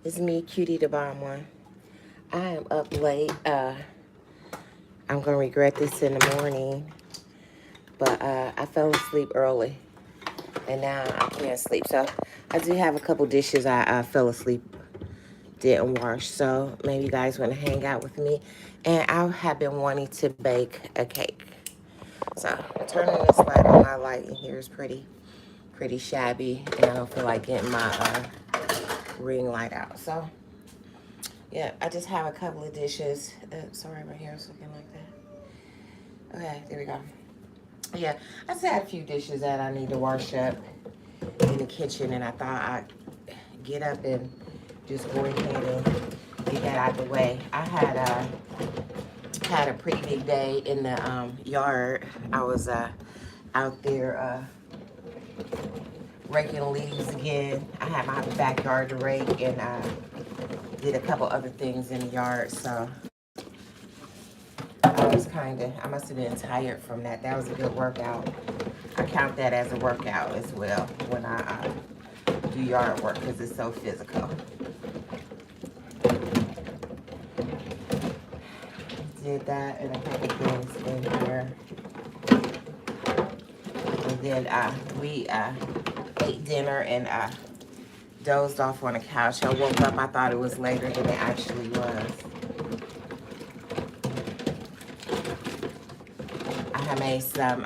It's me, Cutiedabomb1. I am up late. I'm gonna regret this in the morning, but I fell asleep early, and now I can't sleep. So I do have a couple dishes I fell asleep, didn't wash. So maybe you guys want to hang out with me, and I have been wanting to bake a cake. So turning this light on. My light in here is pretty shabby, and I don't feel like getting my ring light out. So yeah, I just have a couple of dishes. Sorry, my hair is looking like that. Okay, there we go. Yeah, I just had a few dishes that I need to wash up in the kitchen, and I thought I'd get up and just go ahead and get that out of the way. I had a pretty big day in the yard. I was out there raking leaves again. I had my backyard to rake, and did a couple other things in the yard. So I must have been tired from that. That was a good workout. I count that as a workout as well when I do yard work because it's so physical. Did that and a couple things in here. And then we ate dinner and dozed off on the couch. I woke up, I thought it was later than it actually was. I had made some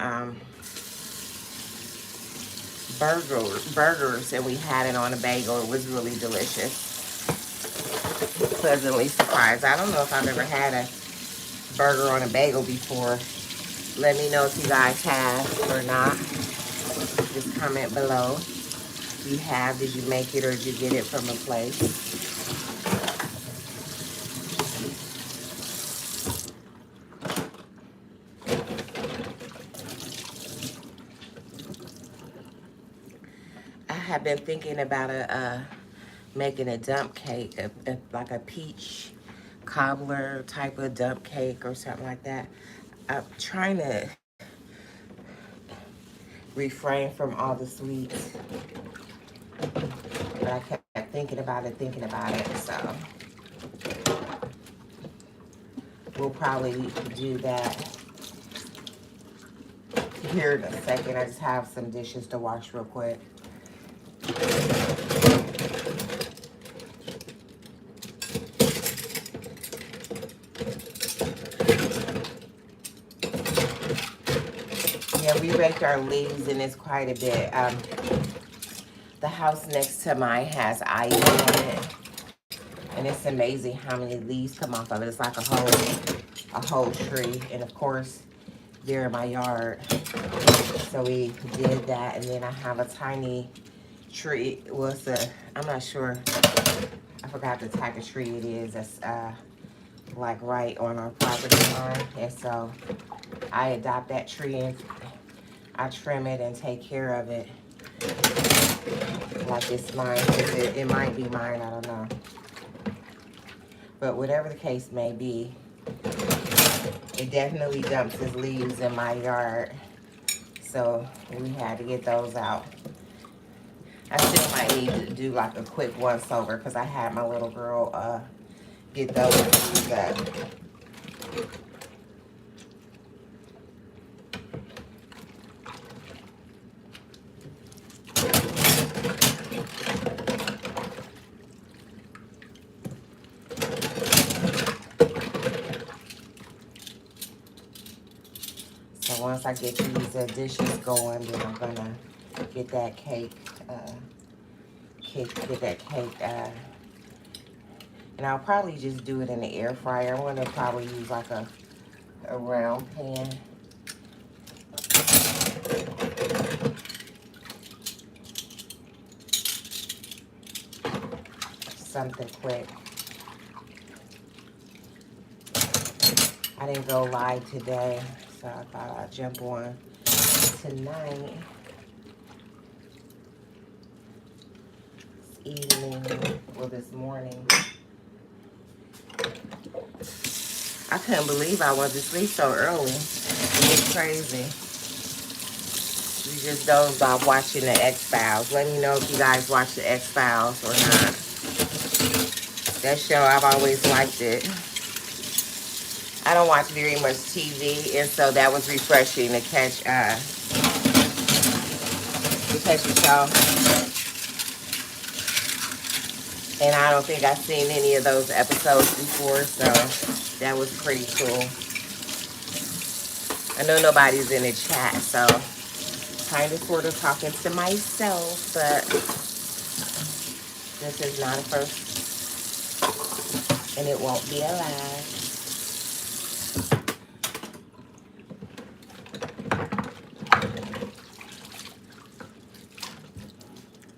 burgers, and we had it on a bagel. It was really delicious. Pleasantly surprised. I don't know if I've ever had a burger on a bagel before. Let me know if you guys have or not. Just comment below. If you have, did you make it or did you get it from a place? I have been thinking about making a dump cake, like a peach cobbler type of dump cake or something like that. I'm trying to refrain from all the sweets, but I kept thinking about it, so we'll probably do that here in a second. I just have some dishes to wash real quick. Yeah, we raked our leaves, and it's quite a bit. The house next to mine has ivy on it, and it's amazing how many leaves come off of it. It's like a whole tree, and of course, they're in my yard. So we did that, and then I have a tiny tree. Well, I'm not sure. I forgot the type of tree it is. That's like right on our property line, and so I adopt that tree and I trim it and take care of it like it's mine. It might be mine, I don't know. But whatever the case may be, it definitely dumps its leaves in my yard. So we had to get those out. I still might need to do like a quick once over because I had my little girl get those leaves up. So once I get these dishes going, then I'm gonna get that cake, and I'll probably just do it in the air fryer. I'm gonna probably use like a round pan. Something quick. I didn't go live today, so I thought I'd jump on tonight. This evening, well, this morning. I couldn't believe I went to sleep so early. It's crazy. We just dozed off watching the X-Files. Let me know if you guys watch the X-Files or not. That show, I've always liked it. I don't watch very much TV, and so that was refreshing to catch the show. And I don't think I've seen any of those episodes before, so that was pretty cool. I know nobody's in the chat, so kind of sort of talking to myself, but this is not a first, and it won't be a last.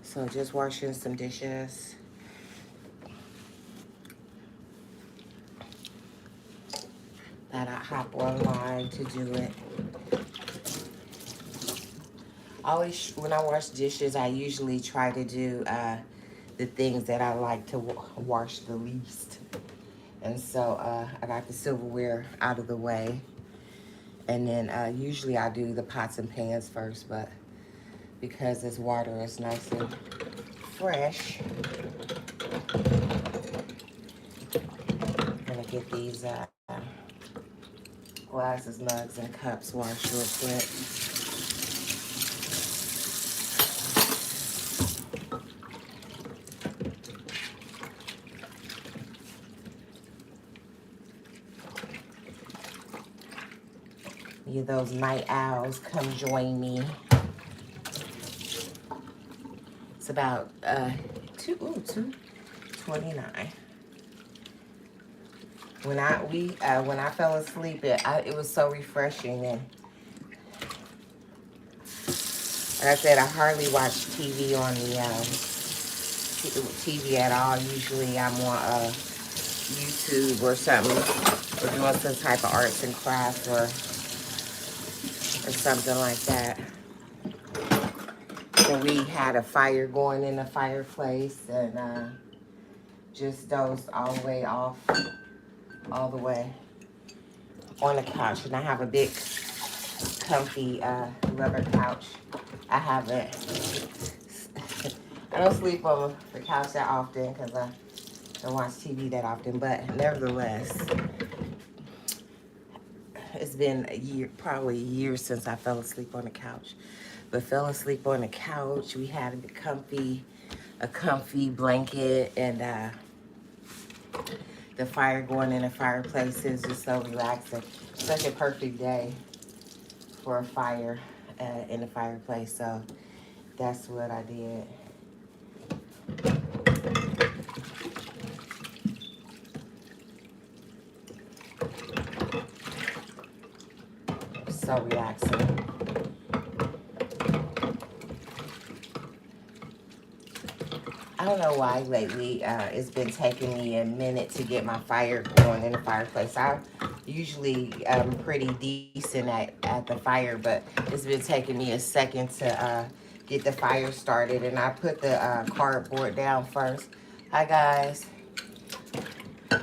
So just washing some dishes. That I hop online to do it. Always, when I wash dishes, I usually try to do the things that I like to wash the least. And so I got the silverware out of the way. And then usually I do the pots and pans first, but because this water is nice and fresh, I'm gonna get these glasses, mugs, and cups washed real quick. You those night owls, come join me. It's about 2:29. When I fell asleep, it was so refreshing. And like I said, I hardly watch TV on the TV at all. Usually I'm on YouTube or something, or doing some type of arts and crafts or something like that. So we had a fire going in the fireplace, and just dozed all the way off, all the way on the couch. And I have a big, comfy rubber couch. I haven't. I don't sleep on the couch that often because I don't watch TV that often. But nevertheless, it's been a year, probably a year since I fell asleep on the couch. But fell asleep on the couch. We had a comfy blanket, and the fire going in the fireplace is just so relaxing. Such a perfect day for a fire in the fireplace. So that's what I did. So relaxing. I don't know why lately it's been taking me a minute to get my fire going in the fireplace. I usually pretty decent at the fire, but it's been taking me a second to get the fire started. And I put the cardboard down first. Hi guys.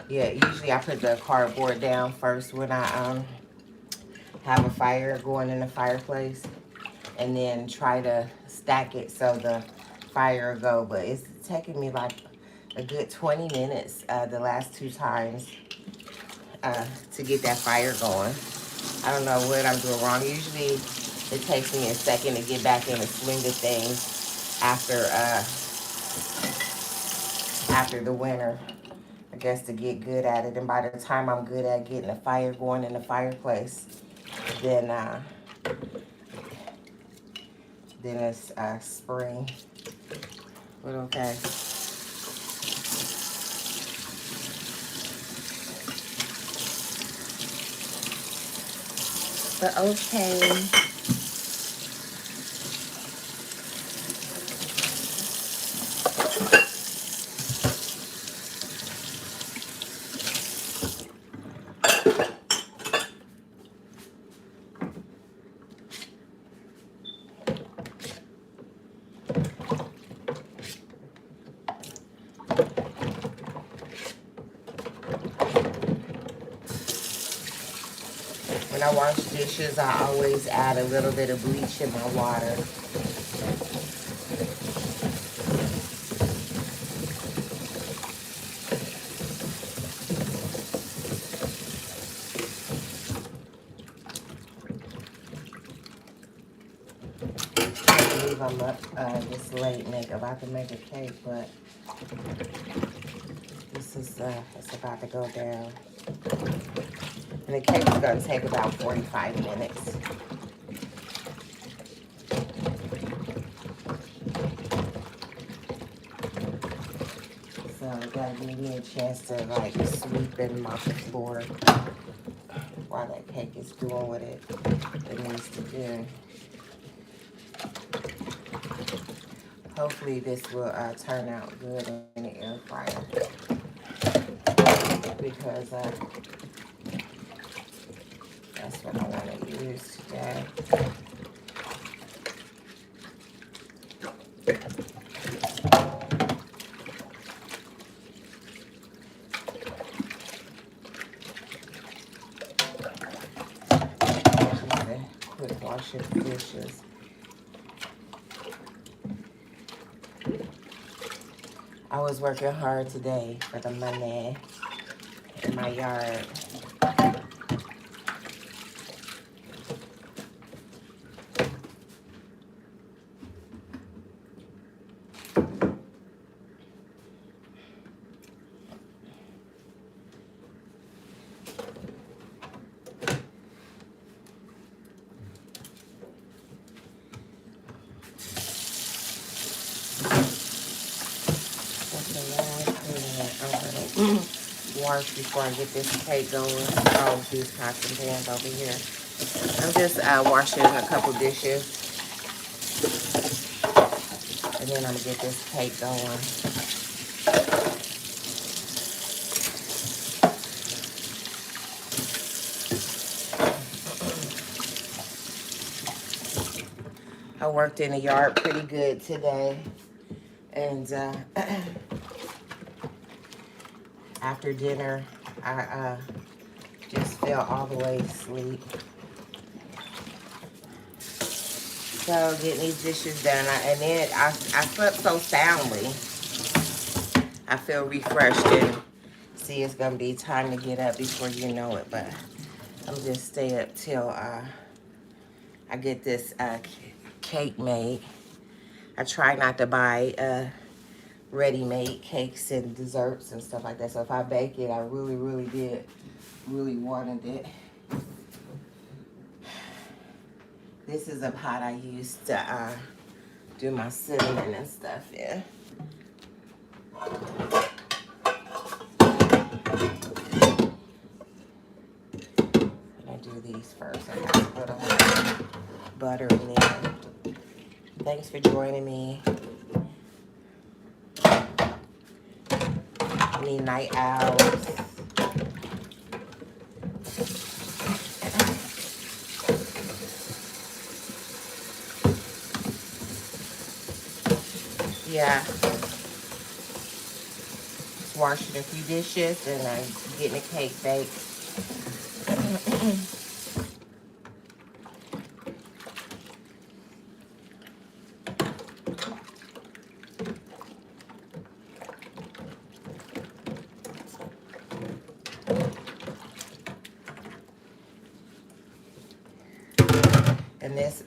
Yeah, usually I put the cardboard down first when I have a fire going in the fireplace, and then try to stack it so the fire will go. But it's taking me like a good 20 minutes the last two times to get that fire going. I don't know what I'm doing wrong. Usually it takes me a second to get back in the swing of things after the winter, I guess, to get good at it. And by the time I'm good at getting the fire going in the fireplace, then it's spring. But okay. But okay. When I wash dishes, I always add a little bit of bleach in my water. I'm up this late about to make a cake, but this is it's about to go down. And the cake is gonna take about 45 minutes. So it gotta give me a chance to like sweep and mop the floor while that cake is doing what it needs to do. Hopefully this will turn out good in the air fryer, because that's what I want to use today. Just a quick wash of the dishes. I was working hard today for the money in my yard. Wash before I get this cake going. All of these pots and pans over here. I'm just washing a couple dishes, and then I'm gonna get this cake going. I worked in the yard pretty good today, and after dinner, I just fell all the way asleep. So getting these dishes done, and then I slept so soundly. I feel refreshed, and see, it's gonna be time to get up before you know it. But I'm just stay up till I get this cake made. I try not to buy ready-made cakes and desserts and stuff like that. So if I bake it, I really wanted it. This is a pot I used to do my cinnamon and stuff in. I do these first. I have to put a little butter in there. Thanks for joining me. Any night owls? Yeah. Just washing a few dishes and getting a cake baked. And this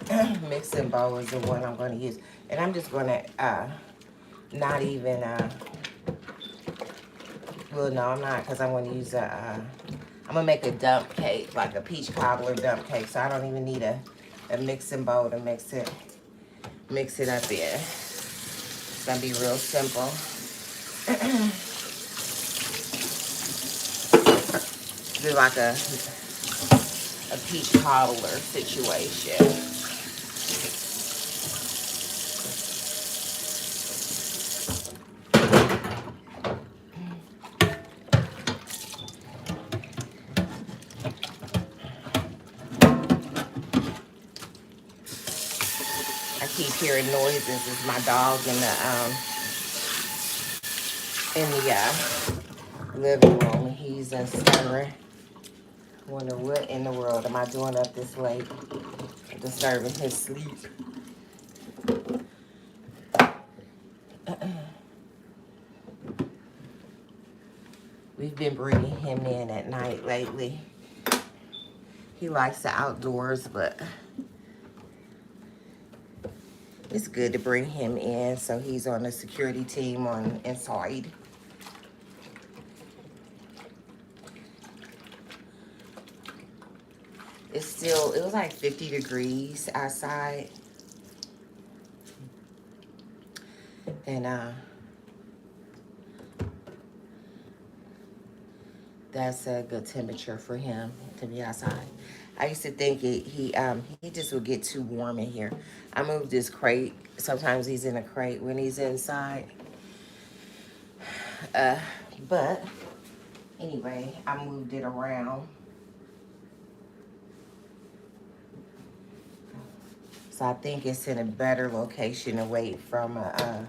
mixing bowl is the one I'm going to use. And I'm just going to not even, well, no, I'm not, because I'm going to use I'm going to make a dump cake, like a peach cobbler dump cake. So I don't even need a mixing bowl to mix it up in. It's going to be real simple. Do like a peach cobbler situation. I keep hearing noises. It's my dog in the living room. He's stirring. Wonder what in the world am I doing up this late, disturbing his sleep. We've been bringing him in at night lately. He likes the outdoors, but it's good to bring him in. So he's on the security team on inside. It was like 50 degrees outside. And that's a good temperature for him to be outside. I used to think he just would get too warm in here. I moved this crate. Sometimes he's in a crate when he's inside. But anyway, I moved it around. So I think it's in a better location away from a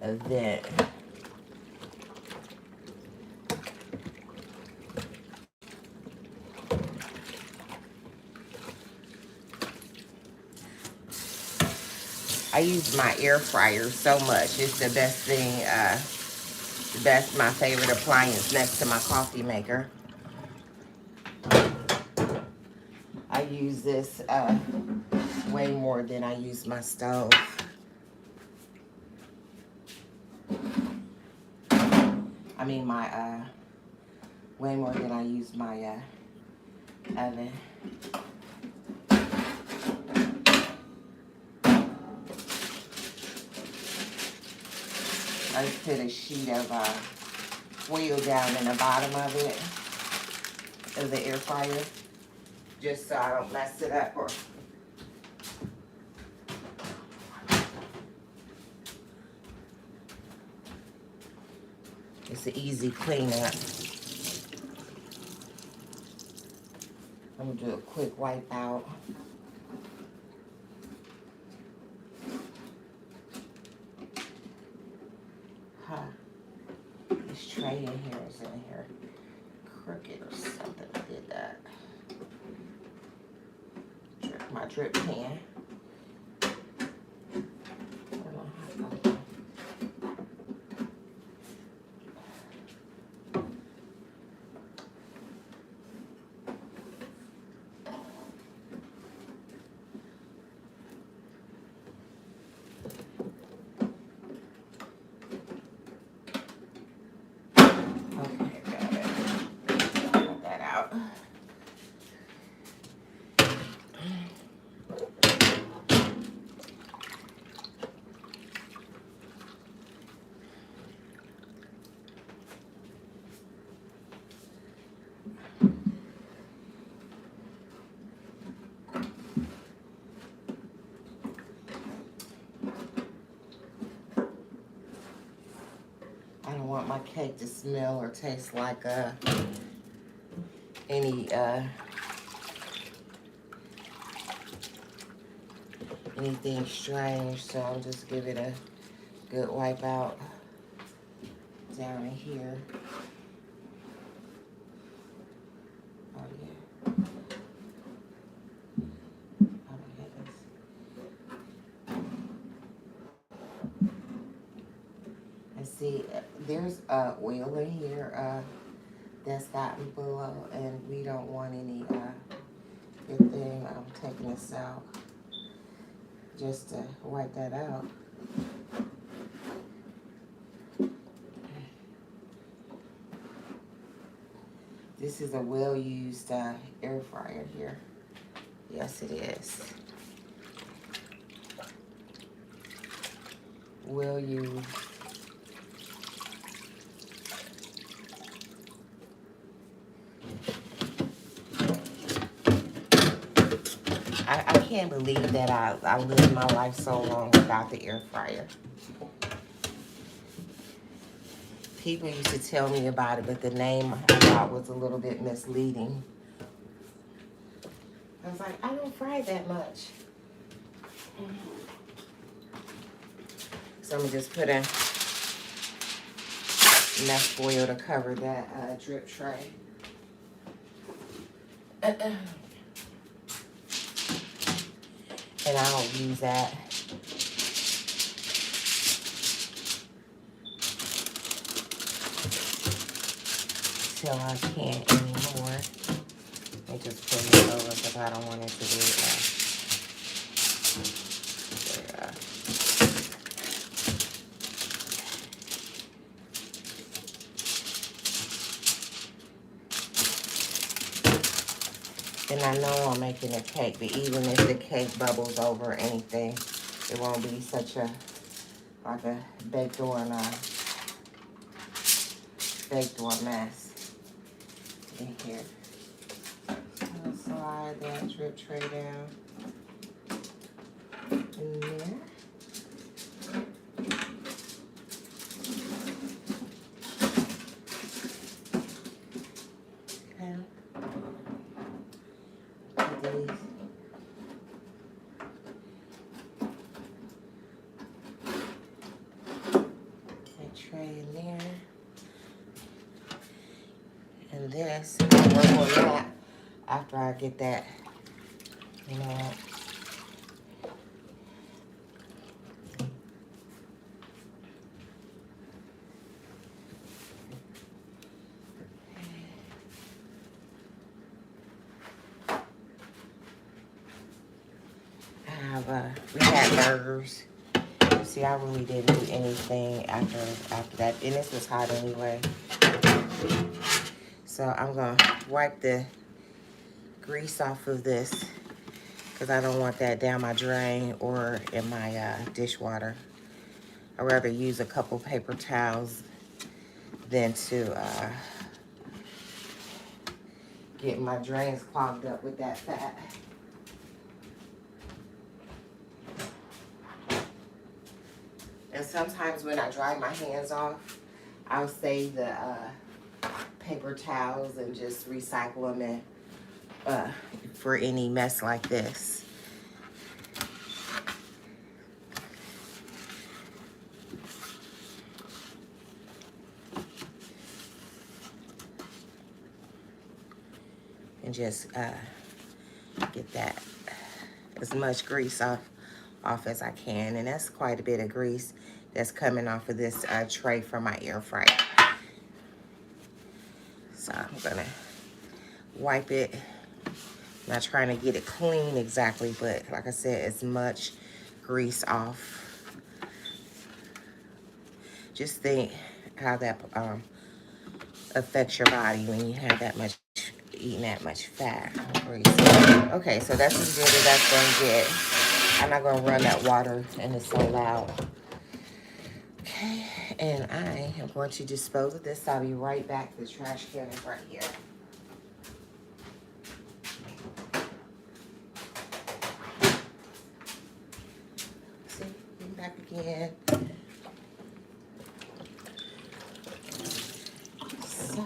vent. I use my air fryer so much. It's the best thing, that's my favorite appliance next to my coffee maker. I use this way more than I use my stove. I mean way more than I use my oven. I put a sheet of foil down in the bottom of it, of the air fryer, just so I don't mess it up. Or it's an easy cleanup. I'm gonna do a quick wipe out. This tray in here is in here crooked or something. I did that. My drip pan. I don't want my cake to smell or taste like anything strange, so I'll just give it a good wipe out down in here. Oh yeah. Oh my goodness. And see, there's oil in here that's gotten below, and we don't want any good thing. I'm taking this out just to wipe that out. This is a well-used air fryer here. Yes, it is. Well-used. I can't believe that I lived my life so long without the air fryer. People used to tell me about it, but the name I thought was a little bit misleading. I was like, I don't fry that much. So I'm gonna just put in enough foil to cover that drip tray. And I don't use that. Till I can't anymore. I just put it over because I don't want it to be there. And I know I'm making a cake, but even if the cake bubbles over or anything, it won't be such a, like a baked on mess in here. So I'll slide that drip tray down in there. Tray in there, and this I'll work on that after I get that, you know. We had burgers. See, I really didn't do anything after that, and this was hot anyway. So I'm gonna wipe the grease off of this because I don't want that down my drain or in my dishwater. I'd rather use a couple paper towels than to get my drains clogged up with that fat. And sometimes when I dry my hands off, I'll save the paper towels and just recycle them for any mess like this. And just get that as much grease off as I can. And that's quite a bit of grease that's coming off of this tray from my air fryer. So I'm gonna wipe it. I'm not trying to get it clean exactly, but like I said, as much grease off. Just think how that affects your body when you have that much, eating that much fat or grease. Okay, so that's as good as that's gonna get. I'm not gonna run that water and it's so loud. Okay, and I am going to dispose of this. I'll be right back. The trash can is right here. See, I'm back again. So,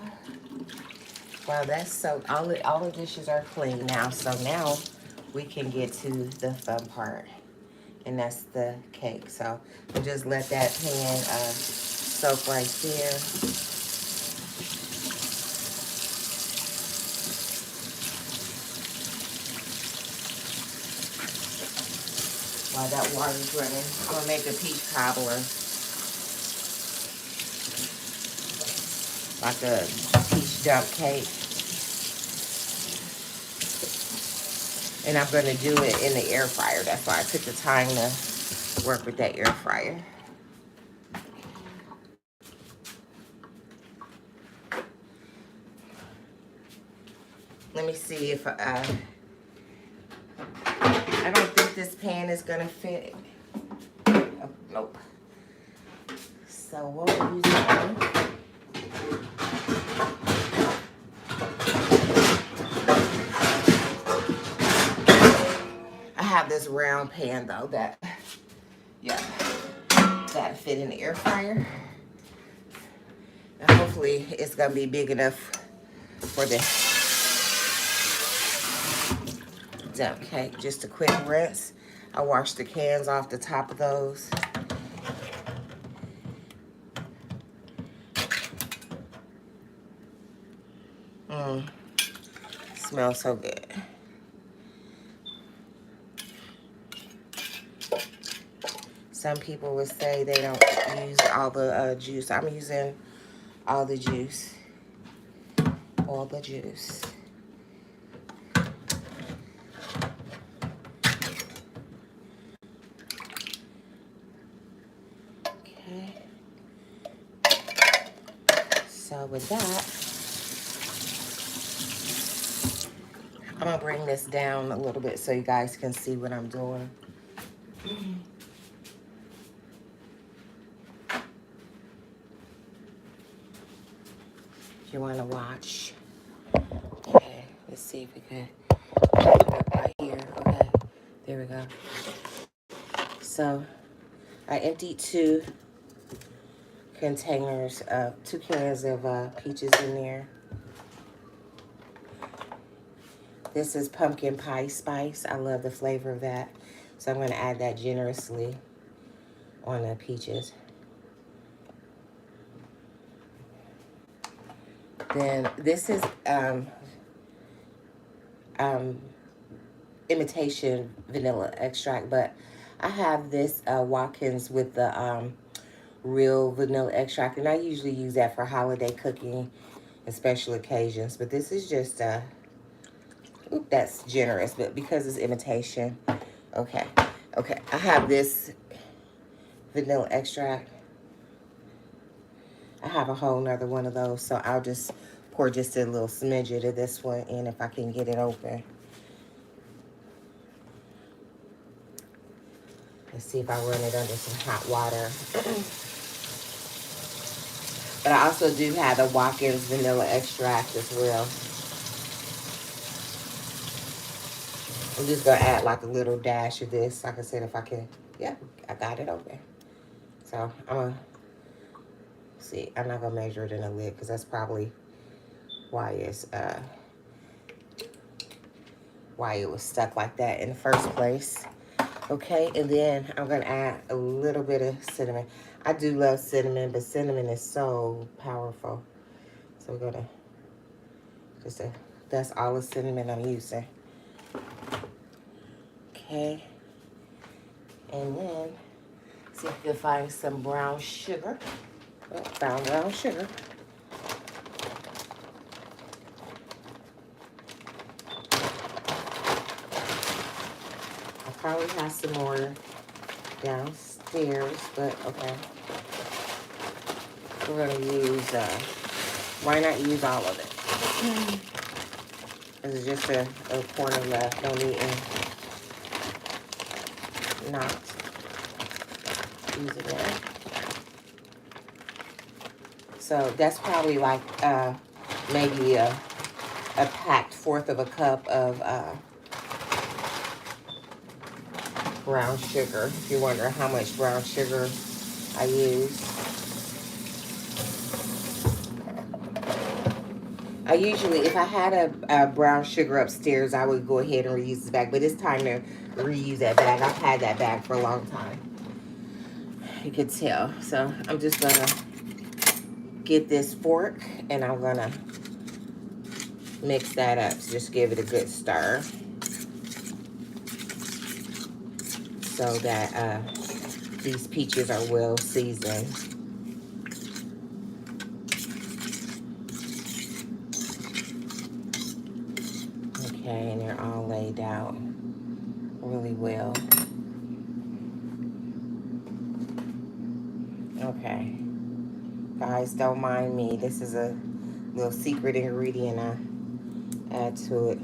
well, that's so, all the dishes are clean now. So now we can get to the fun part. And that's the cake. So we'll just let that pan soak right there. While that water's running, I'm gonna make a peach cobbler, like a peach dump cake. And I'm gonna do it in the air fryer. That's why I took the time to work with that air fryer. Let me see if I don't think this pan is gonna fit. Oh, nope. So what we're using, I have this round pan though that, yeah, that fit in the air fryer. And hopefully it's gonna be big enough for the dump cake. Just a quick rinse. I washed the cans off the top of those. Smells so good. Some people would say they don't use all the juice. I'm using all the juice. All the juice. Okay. So with that, I'm gonna bring this down a little bit so you guys can see what I'm doing. If you want to watch. Okay, let's see if we can put it up right here. Okay, there we go. So I emptied two containers, 2 cans of peaches in there. This is pumpkin pie spice. I love the flavor of that. So I'm going to add that generously on the peaches. Then this is imitation vanilla extract, but I have this Watkins with the real vanilla extract, and I usually use that for holiday cooking and special occasions. But this is just that's generous, but because it's imitation. Okay, I have this vanilla extract. I have a whole nother one of those, so I'll just pour just a little smidget of this one in if I can get it open. Let's see if I run it under some hot water. But I also do have the Watkins vanilla extract as well. I'm just going to add like a little dash of this. Like I said, if I can. Yeah, I got it open. So I'm going to see. I'm not going to measure it in a lid because that's probably why it was stuck like that in the first place. Okay, and then I'm going to add a little bit of cinnamon. I do love cinnamon, but cinnamon is so powerful. So we're going to that's all the cinnamon I'm using. Okay. And then, see if you can find some brown sugar. Oh, found brown sugar. I probably have some more downstairs, but okay. We're going to use, why not use all of it? This is just a corner left. Don't need any, not using it. So that's probably like maybe a packed 1/4 of a cup of brown sugar. If you wonder how much brown sugar I use. I usually, if I had a brown sugar upstairs, I would go ahead and reuse this bag. But it's time to reuse that bag. I've had that bag for a long time. You could tell. So I'm just going to get this fork and I'm going to mix that up. Just give it a good stir. So that these peaches are well seasoned. Okay, and they're all laid out really well. Okay. Guys, don't mind me. This is a little secret ingredient I add to it.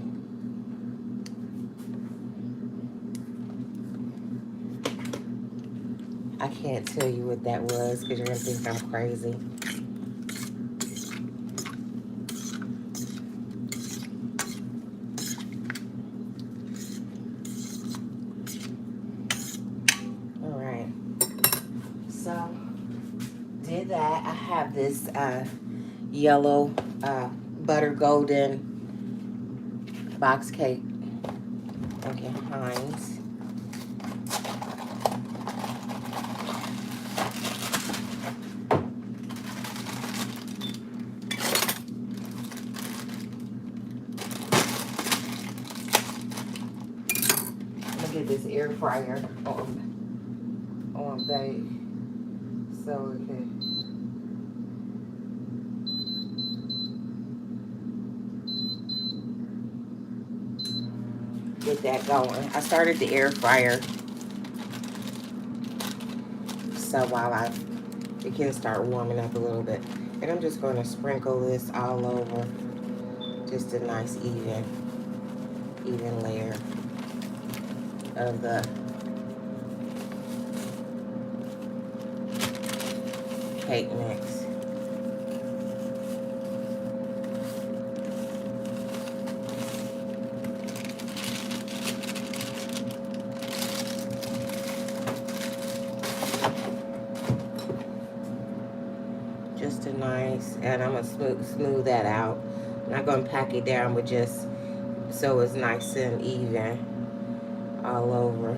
I can't tell you what that was because you're going to think I'm crazy. All right. So, did that. I have this yellow butter golden box cake. Okay, Heinz. Get this air fryer on bake so we can get that going. I started the air fryer so while it can start warming up a little bit, and I'm just going to sprinkle this all over, just a nice even. even layer of the cake mix. Just a nice, and I'm gonna smooth that out. I'm not gonna pack it down, but just so it's nice and even all over.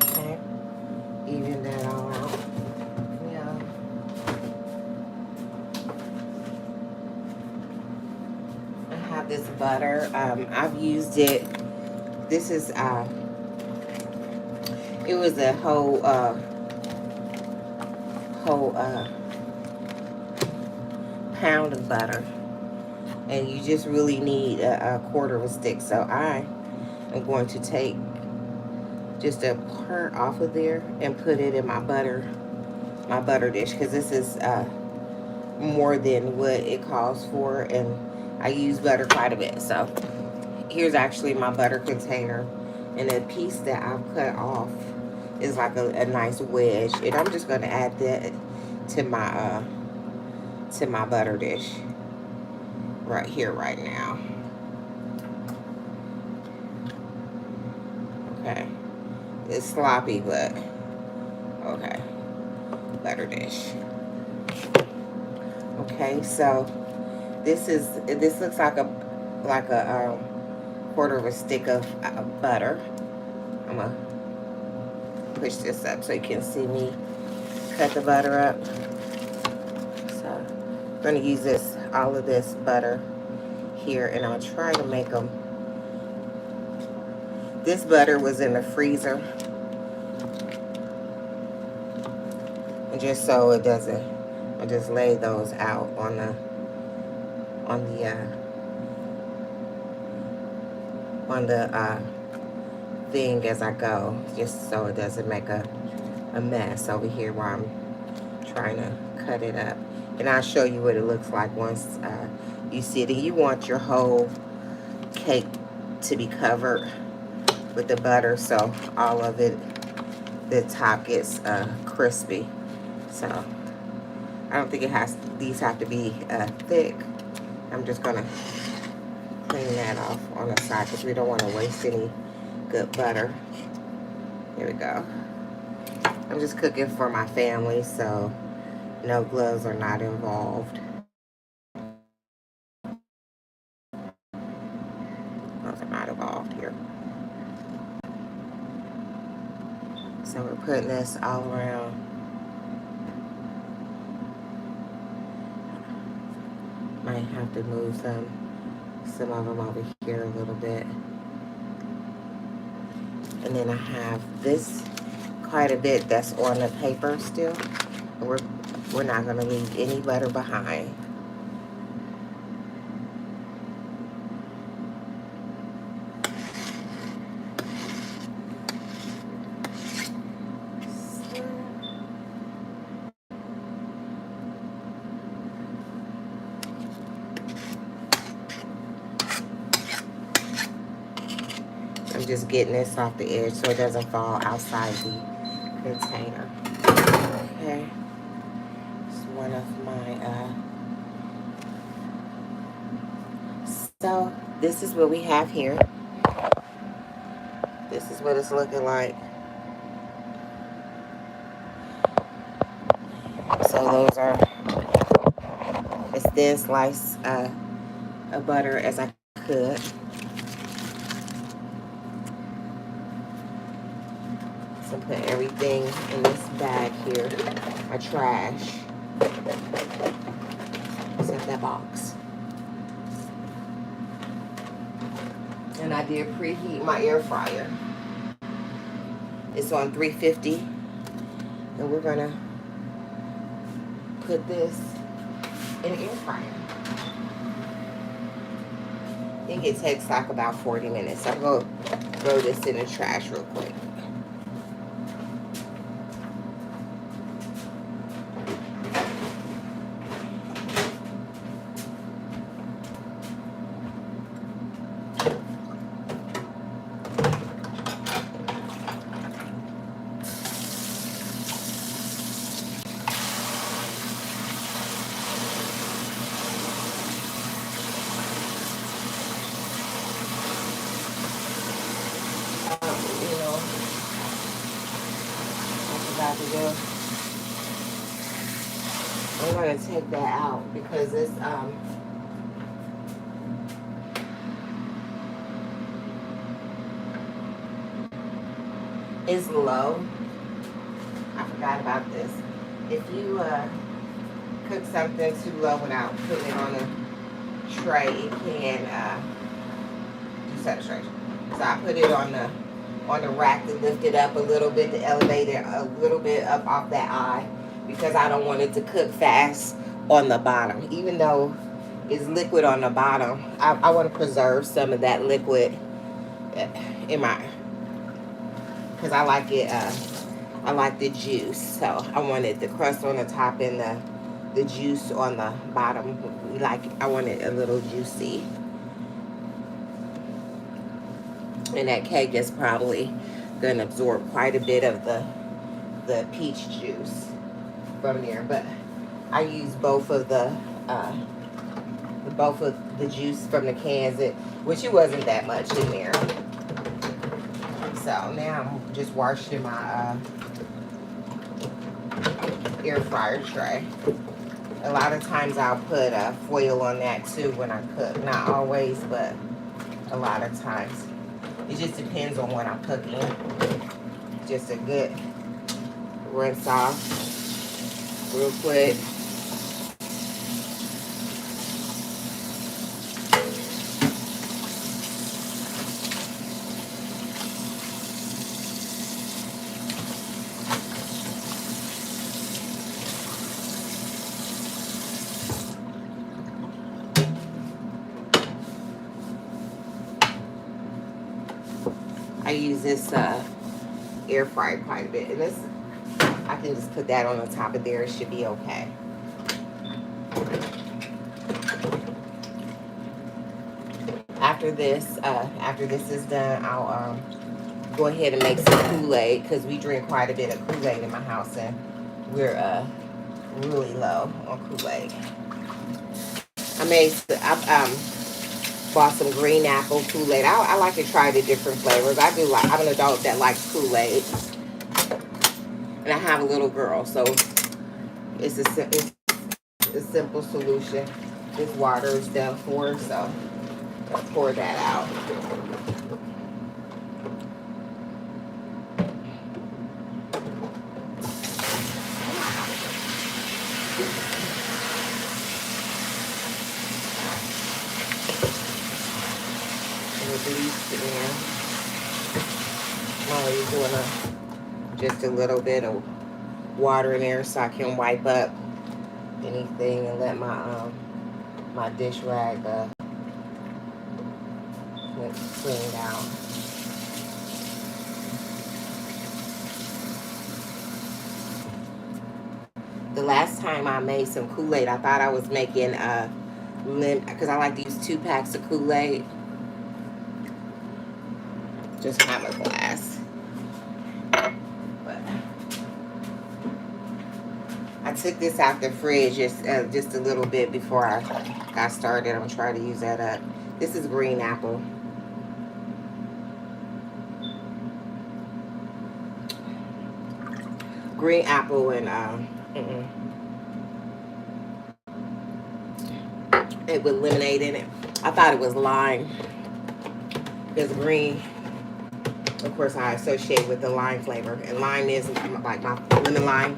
Okay, even that all out. Yeah. I have this butter. I've used it. This is it was a whole pound of butter, and you just really need a quarter of a stick. So I am going to take just a part off of there and put it in my butter dish, because this is more than what it calls for, and I use butter quite a bit. So here's actually my butter container, and a piece that I've cut off is like a nice wedge, and I'm just going to add that to my butter dish right here right now. Okay, it's sloppy, but okay. Butter dish. Okay, so this looks like a quarter of a stick of butter. I'm gonna push this up so you can see me cut the butter up. So I'm gonna use all of this butter here, and I'll try to make them. This butter was in the freezer, and just so it doesn't, I just lay those out on the thing as I go, just so it doesn't make a mess over here while I'm trying to cut it up. And I'll show you what it looks like once you see it. And you want your whole cake to be covered with the butter, so all of it, the top gets crispy. So I don't think these have to be thick. I'm just gonna clean that off on the side because we don't want to waste any good butter. Here we go. I'm just cooking for my family, so no gloves are not involved. Gloves are not involved here. So we're putting this all around. Might have to move some of them over here a little bit. And then I have this quite a bit that's on the paper still. We're not going to leave any butter behind. I'm just getting this off the edge so it doesn't fall outside the container. Okay. It's one of my, so this is what we have here. This is what it's looking like. So those are as thin slice of butter as I could. So I'm putting everything in this bag here, my trash. Except that box. And I did preheat my air fryer. It's on 350. And we're gonna put this in the air fryer. I think it takes like about 40 minutes. So I'm gonna throw this in the trash real quick. about to do. I'm gonna take that out because it's low. I forgot about this. If you cook something too low without putting it on a tray, it can do such strange. So I put it on the rack to lift it up a little bit, to elevate it a little bit up off that eye, because I don't want it to cook fast on the bottom. Even though it's liquid on the bottom, I want to preserve some of that liquid in my, because I like it. I like the juice, so I wanted the crust on the top and the juice on the bottom. I want it a little juicy. And that cake is probably gonna absorb quite a bit of the peach juice from there. But I use both of the juice from the cans, which it wasn't that much in there. So now I'm just washing my air fryer tray. A lot of times I'll put foil on that too when I cook. Not always, but a lot of times. It just depends on what I'm cooking. Just a good rinse off real quick. I use this air fryer quite a bit, and this I can just put that on the top of there. It should be okay. After this is done, I'll go ahead and make some Kool-Aid, because we drink quite a bit of Kool-Aid in my house, and we're really low on Kool-Aid. I bought some green apple Kool-Aid. I like to try the different flavors. I'm an adult that likes Kool-Aid, and I have a little girl, so it's a simple solution. This water is done for, so I'll pour that out. Molly's doing just a little bit of water in there so I can wipe up anything and let my dish rag clean out. The last time I made some Kool-Aid, I thought I was making because I like to use 2 packs of Kool-Aid. Just have a glass. But I took this out the fridge just a little bit before I got started. I'm gonna try to use that up. This is green apple. Green apple and it with lemonade in it. I thought it was lime, because green, of course, I associate with the lime flavor, and lime is like my lemon lime.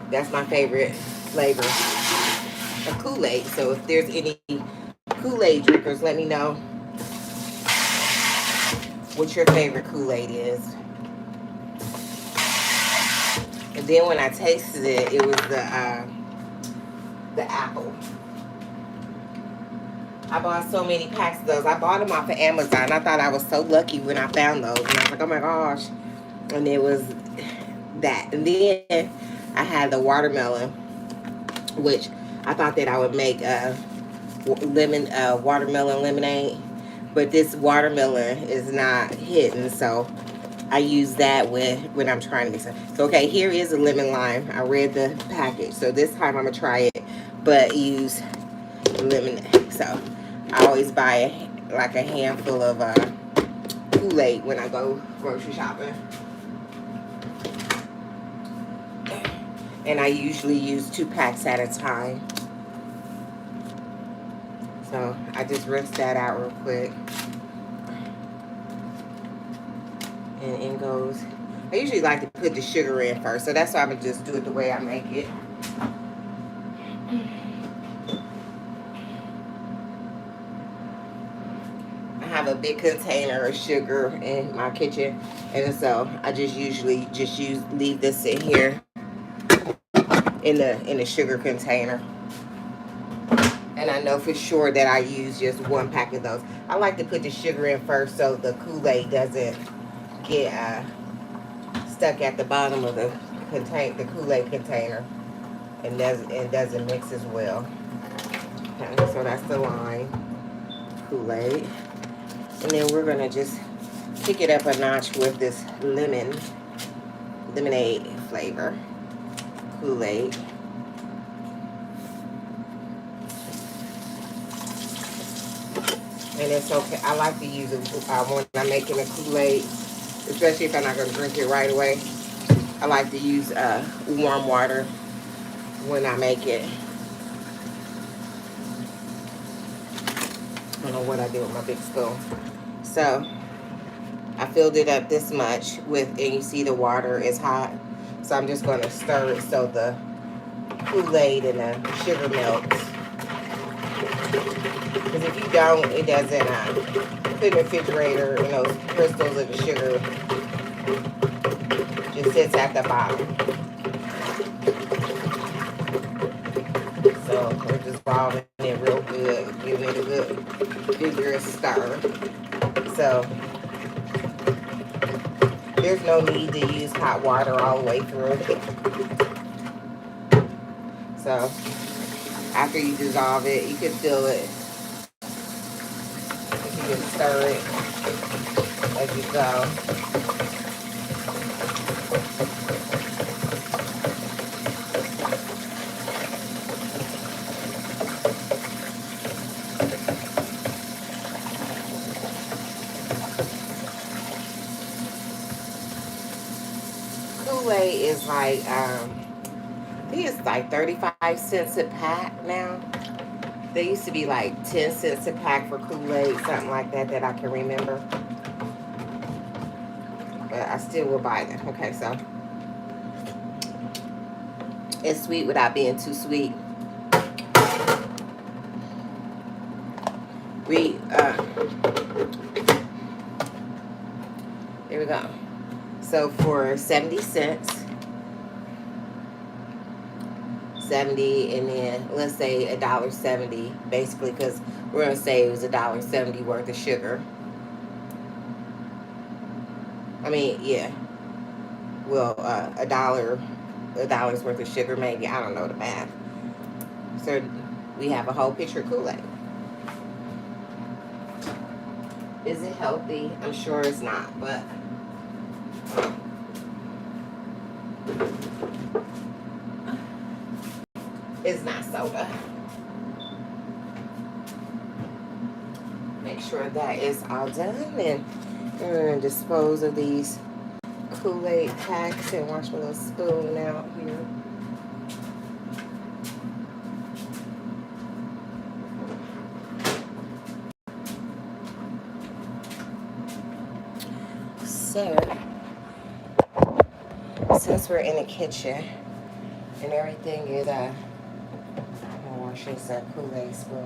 That's my favorite flavor of Kool-Aid. So if there's any Kool-Aid drinkers, let me know what your favorite Kool-Aid is. And then when I tasted it, it was the apple. I bought so many packs of those. I bought them off of Amazon. I thought I was so lucky when I found those. And I was like, oh my gosh. And it was that. And then I had the watermelon, which I thought that I would make watermelon lemonade. But this watermelon is not hidden. So I use that when I'm trying to mix it. So, okay, here is a lemon lime. I read the package. So this time I'm going to try it, but use lemon. So I always buy like a handful of Kool-Aid when I go grocery shopping. And I usually use 2 packs at a time. So I just rinse that out real quick. And in goes. I usually like to put the sugar in first, so that's why I'm gonna just do it the way I make it. I have a big container of sugar in my kitchen, and so I just usually leave this in here in the sugar container. And I know for sure that I use just 1 pack of those. I like to put the sugar in first so the Kool-Aid doesn't get stuck at the bottom of the Kool-Aid container, and doesn't mix as well. Okay, so that's the lime Kool-Aid. And then we're gonna just kick it up a notch with this lemonade flavor Kool-Aid. And it's okay. I like to use it when I'm making a Kool-Aid, especially if I'm not gonna drink it right away. I like to use warm water when I make it. I don't know what I did with my big spoon. So I filled it up this much and you see the water is hot. So I'm just going to stir it so the Kool-Aid and the sugar melts. Because if you don't, it doesn't put in the refrigerator, and those crystals of the sugar just sits at the bottom. So we're just boiling it real good, giving it a good vigorous stir. So there's no need to use hot water all the way through. So after you dissolve it, you can fill it. You can stir it as you go. Kool-Aid is like, I think it's like 35 cents a pack now. They used to be like 10 cents a pack for Kool-Aid, something like that I can remember. But I still will buy them. Okay, so it's sweet without being too sweet. There we go. So for 70 cents, 70, and then let's say $1.70, basically, because we're gonna say it was $1.70 worth of sugar. I mean, yeah. Well, $1's worth of sugar, maybe. I don't know the math. So we have a whole pitcher of Kool-Aid. Is it healthy? I'm sure it's not, but it's not soda. Make sure that is all done, and I'm gonna dispose of these Kool-Aid packs and wash my little spoon out here. So, since we're in the kitchen and everything is, I'm gonna wash this Kool-Aid spoon.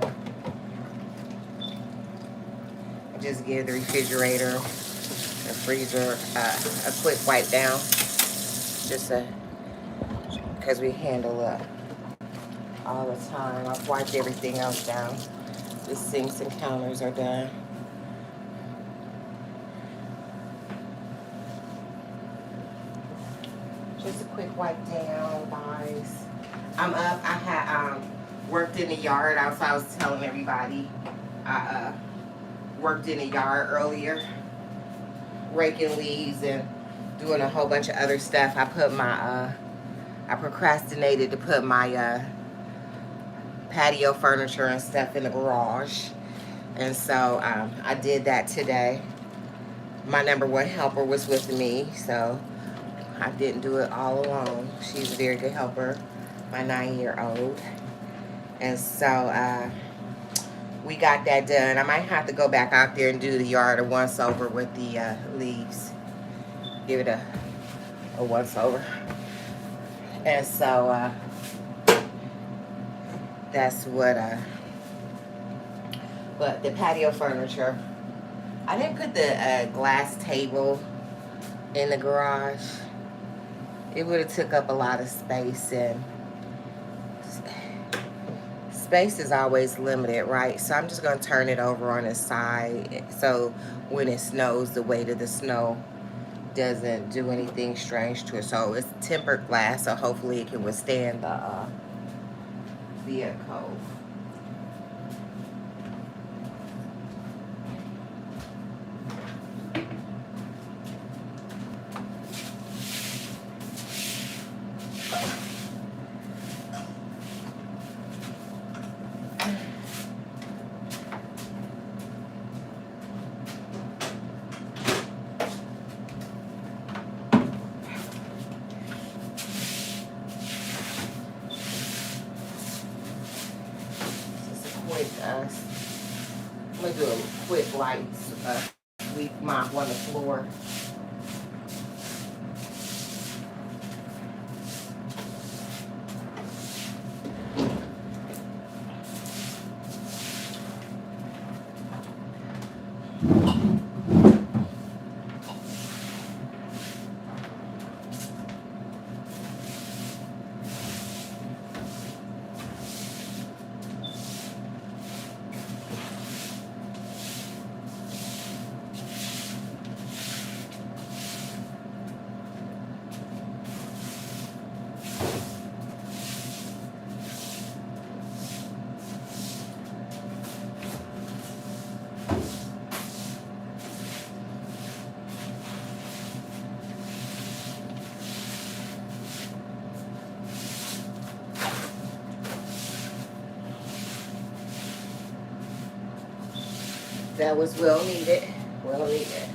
Just give the refrigerator, the freezer, a quick wipe down, just because we handle all the time. I've wiped everything else down. The sinks and counters are done. Just a quick wipe down, guys. I'm up. I had worked in the yard. I was telling everybody I worked in the yard earlier, raking leaves and doing a whole bunch of other stuff. I procrastinated to put my patio furniture and stuff in the garage, and so I did that today. My #1 helper was with me, so I didn't do it all alone. She's a very good helper, my 9-year-old. And so we got that done. I might have to go back out there and do the yard a once over with the leaves. Give it a once over. And so that's what but the patio furniture, I didn't put the glass table in the garage. It would have took up a lot of space, and space is always limited, right? So I'm just going to turn it over on its side so when it snows, the weight of the snow doesn't do anything strange to it. So it's tempered glass, so hopefully it can withstand the cold. I'm going to do a quick light sweep mop on the floor. That was well needed. Well needed.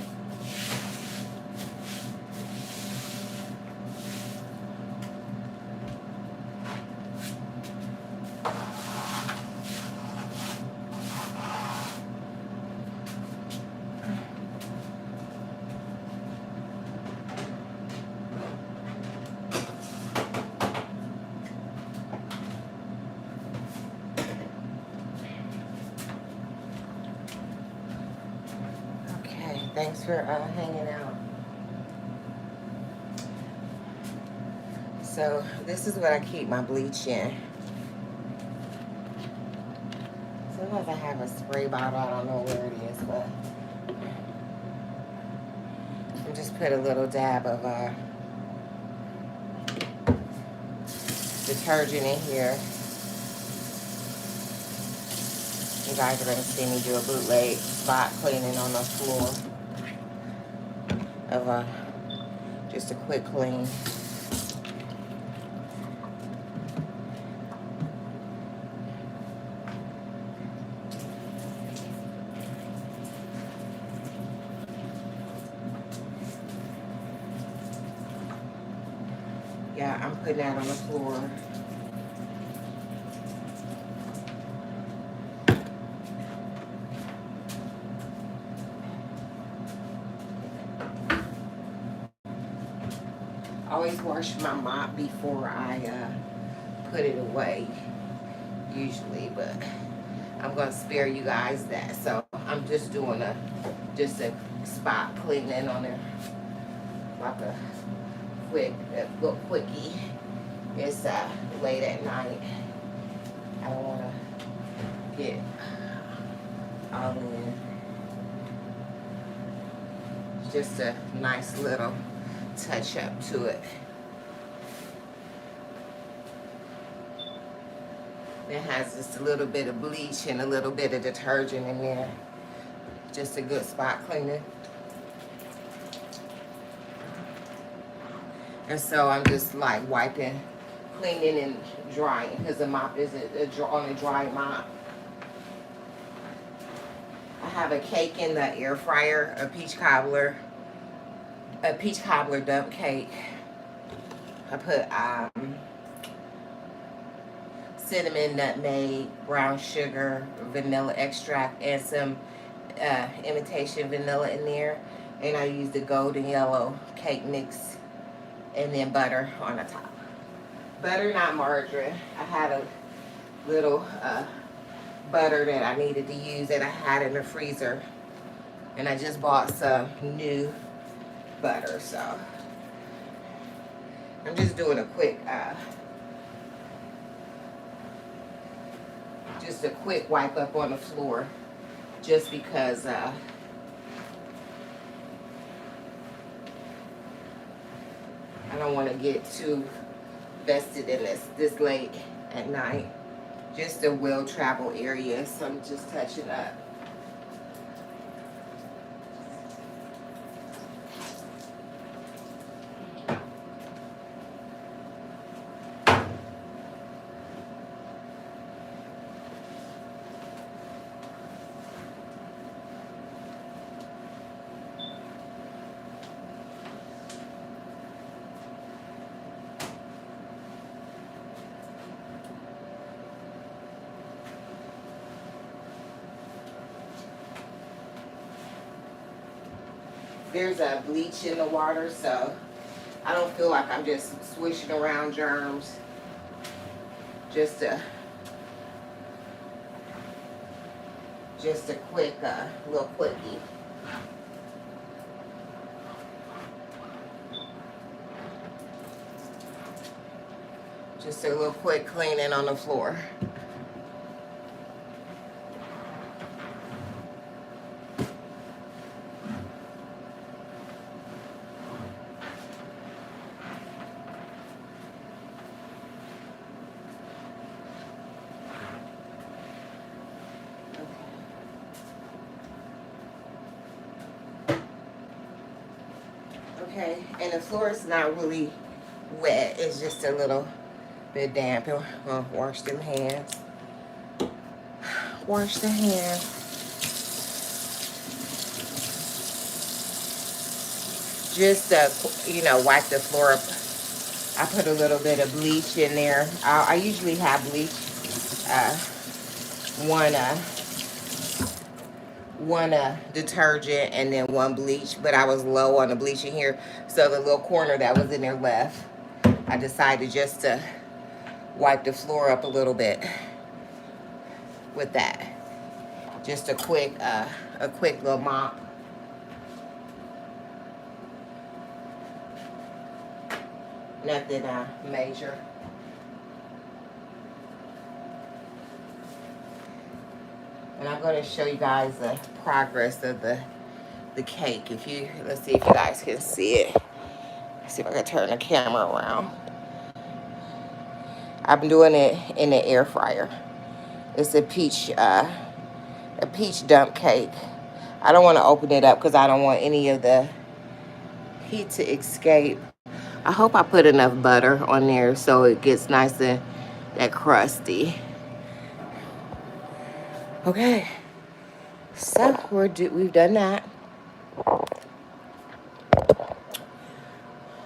Thanks for hanging out. So this is what I keep my bleach in. Sometimes I have a spray bottle. I don't know where it is, but I just put a little dab of detergent in here. You guys are going to see me do a bootleg spot cleaning on the floor of just a quick clean. Yeah, I'm putting that on the floor. I always wash my mop before I put it away, usually, but I'm gonna spare you guys that. So I'm just doing just a spot cleaning on it, like a little quickie. It's late at night. I don't wanna get all in. Just a nice little touch up to it. It has just a little bit of bleach and a little bit of detergent in there. Just a good spot cleaner. And so I'm just like wiping, cleaning and drying, because the mop is on a dry mop. I have a cake in the air fryer, a peach cobbler dump cake. I put cinnamon, nutmeg, brown sugar, vanilla extract, and some imitation vanilla in there. And I used the golden yellow cake mix, and then butter on the top. Butter, not margarine. I had a little butter that I needed to use that I had in the freezer, and I just bought some new butter. So I'm just doing a quick wipe up on the floor, just because I don't want to get too vested in this late at night. Just a well-traveled area, so I'm just touching up. There's a bleach in the water, so I don't feel like I'm just swishing around germs. Just a quick little quickie. Just a little quick cleaning on the floor. Okay, and the floor is not really wet. It's just a little bit damp. I'll wash them hands. Wash the hands. Just wipe the floor up. I put a little bit of bleach in there. I usually have bleach. One detergent and then one bleach, but I was low on the bleach in here, so the little corner that was in there left. I decided just to wipe the floor up a little bit with that. Just a quick little mop. Nothing major. And I'm going to show you guys the progress of the cake. Let's see if you guys can see it. Let's see if I can turn the camera around. I've been doing it in the air fryer. It's a peach dump cake. I don't want to open it up because I don't want any of the heat to escape. I hope I put enough butter on there so it gets nice and that crusty. Okay, so we've done that.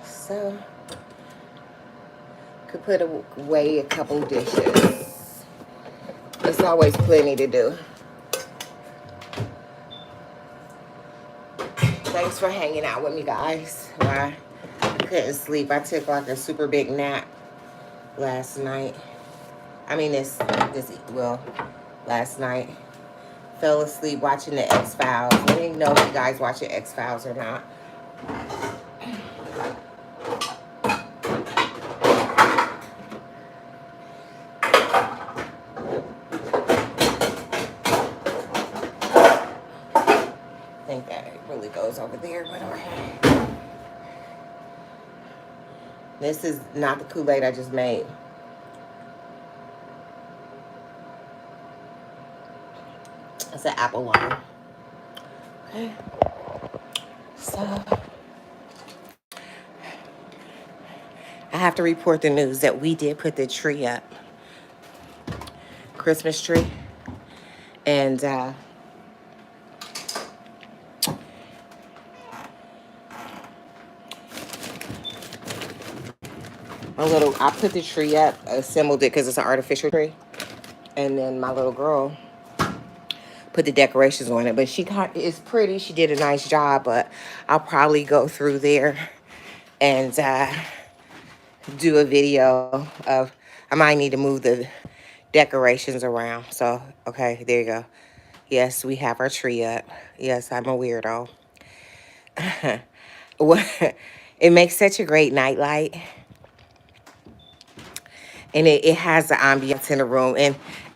So could put away a couple dishes. There's always plenty to do. Thanks for hanging out with me, guys. I couldn't sleep. I took like a super big nap last night. I mean, last night. Fell asleep watching the X-Files. I didn't know if you guys watching X-Files or not. I think that it really goes over there, but okay. This is not the Kool-Aid I just made. It's an apple one. Okay. So I have to report the news that we did put the tree up. Christmas tree. And I put the tree up, assembled it because it's an artificial tree. And then my little girl put the decorations on it. But it's pretty. She did a nice job. But I'll probably go through there and do a video of, I might need to move the decorations around. So, okay, there you go. Yes, we have our tree up. Yes, I'm a weirdo. It makes such a great nightlight. And it has the ambiance in the room.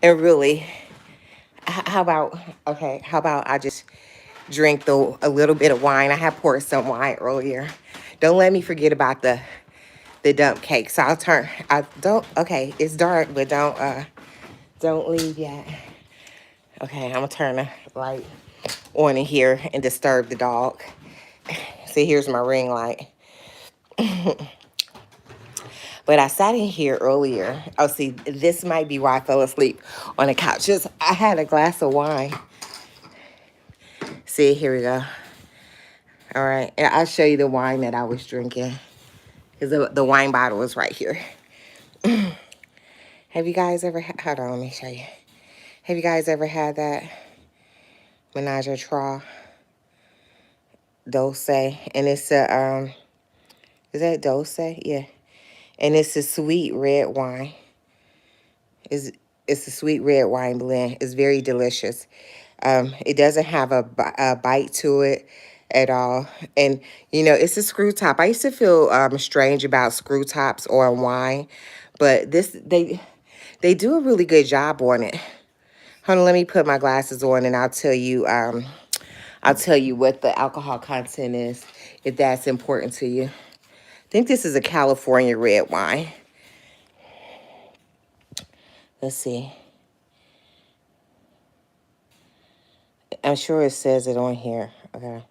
And really, how about, okay, how about I just drink a little bit of wine. I had poured some wine earlier. Don't let me forget about the dump cake. So okay, it's dark, but don't leave yet. Okay, I'm gonna turn the light on in here and disturb the dog. See, here's my ring light. But I sat in here earlier. Oh, see, this might be why I fell asleep on the couch. Just, I had a glass of wine. See, here we go. All right, and I'll show you the wine that I was drinking. Because the wine bottle is right here. Have you guys ever had, hold on, let me show you. Have you guys ever had that Menage a Trois Dulce? And it's is that Dulce? Yeah. And it's a sweet red wine. It's a sweet red wine blend. It's very delicious. It doesn't have a bite to it at all. And, you know, it's a screw top. I used to feel strange about screw tops on wine. But they do a really good job on it. Hold on, let me put my glasses on and I'll tell you what the alcohol content is, if that's important to you. I think this is a California red wine. Let's see. I'm sure it says it on here. Okay.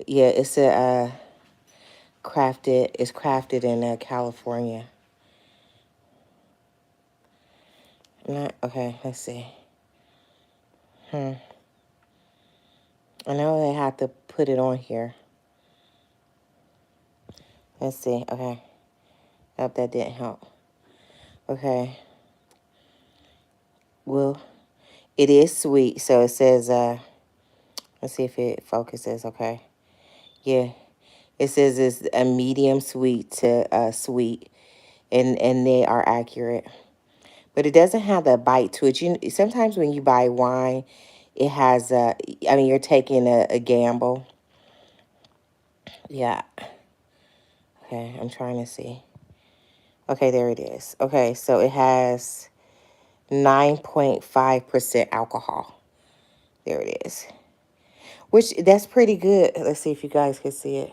Yeah, it's it's crafted in California. Okay, let's see. I know they have to put it on here. Let's see. Okay. Hope that didn't help. Okay. Well, it is sweet, so it says, let's see if it focuses, okay. Yeah. It says it's a medium sweet to sweet, and they are accurate. But it doesn't have the bite to it. Sometimes when you buy wine, it has I mean, you're taking a gamble. Yeah. Okay, I'm trying to see. Okay, there it is. Okay, so it has 9.5% alcohol. There it is. Which, that's pretty good. Let's see if you guys can see it.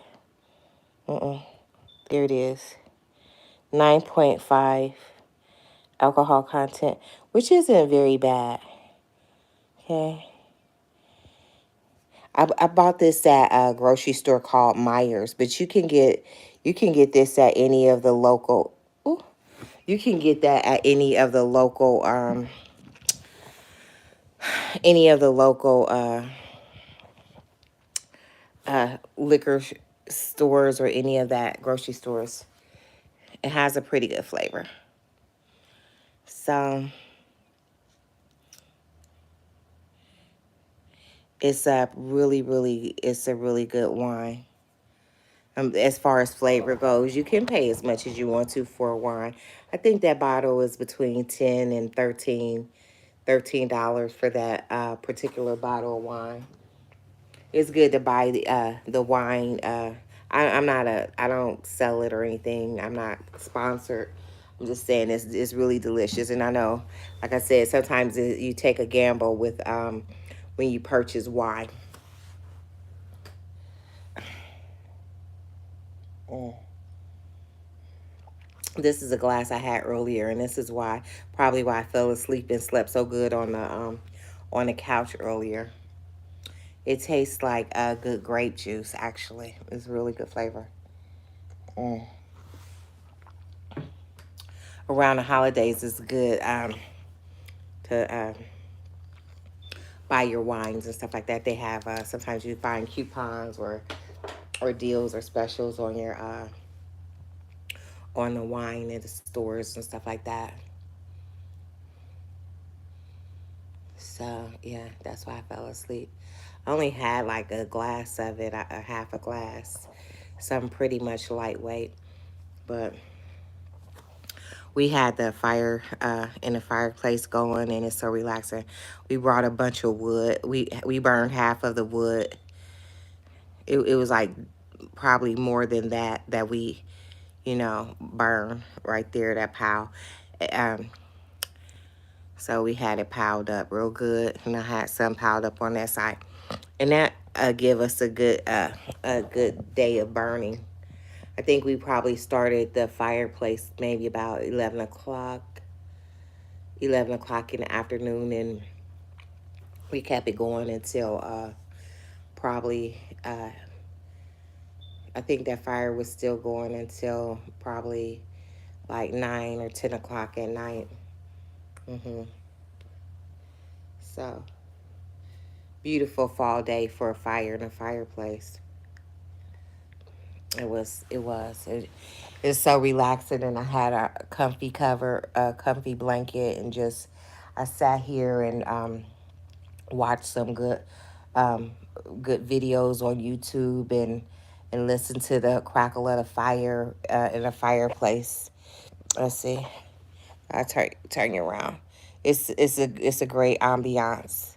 There it is. 9.5 alcohol content, which isn't very bad. Okay. I bought this at a grocery store called Myers, but you can get this at any of the local. Ooh, you can get that at any of the local liquor stores or any of that grocery stores. It has a pretty good flavor. So it's a really good wine. As far as flavor goes, you can pay as much as you want to for a wine. I think that bottle is between $10 and $13 for that particular bottle of wine. It's good to buy the wine. I don't sell it or anything. I'm not sponsored. I'm just saying it's really delicious. And I know, like I said, sometimes you take a gamble with when you purchase wine. This is a glass I had earlier, and this is probably why I fell asleep and slept so good on the couch earlier. It tastes like good grape juice, actually. It's really good flavor. Around the holidays, it's good to buy your wines and stuff like that. They have sometimes you find coupons or deals or specials on the wine in the stores and stuff like that. So yeah, that's why I fell asleep. I only had like a glass of it, a half a glass, something pretty much lightweight. But we had the fire in the fireplace going, and it's so relaxing. We brought a bunch of wood. We burned half of the wood. It was like probably more than that we, burn right there, that pile. Um, so we had it piled up real good, and I had some piled up on that side, and that give us a good day of burning. I think we probably started the fireplace maybe about 11 o'clock in the afternoon, and we kept it going until probably, I think that fire was still going until probably like 9 or 10 o'clock at night. hmm So, beautiful fall day for a fire in a fireplace. It's so relaxing, and I had a comfy cover, a comfy blanket, and just I sat here and watched some um, good videos on YouTube, and listen to the crackle of the fire in a fireplace. Let's see, I turn you around. It's a great ambiance,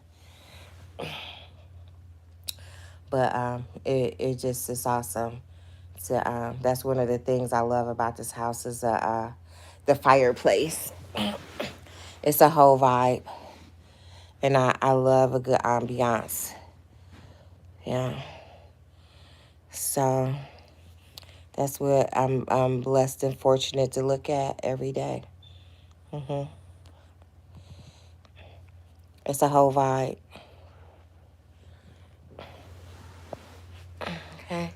but it just is awesome. So that's one of the things I love about this house is the fireplace. It's a whole vibe, and I love a good ambiance. Yeah. So that's what I'm blessed and fortunate to look at every day. hmm It's a whole vibe. Okay.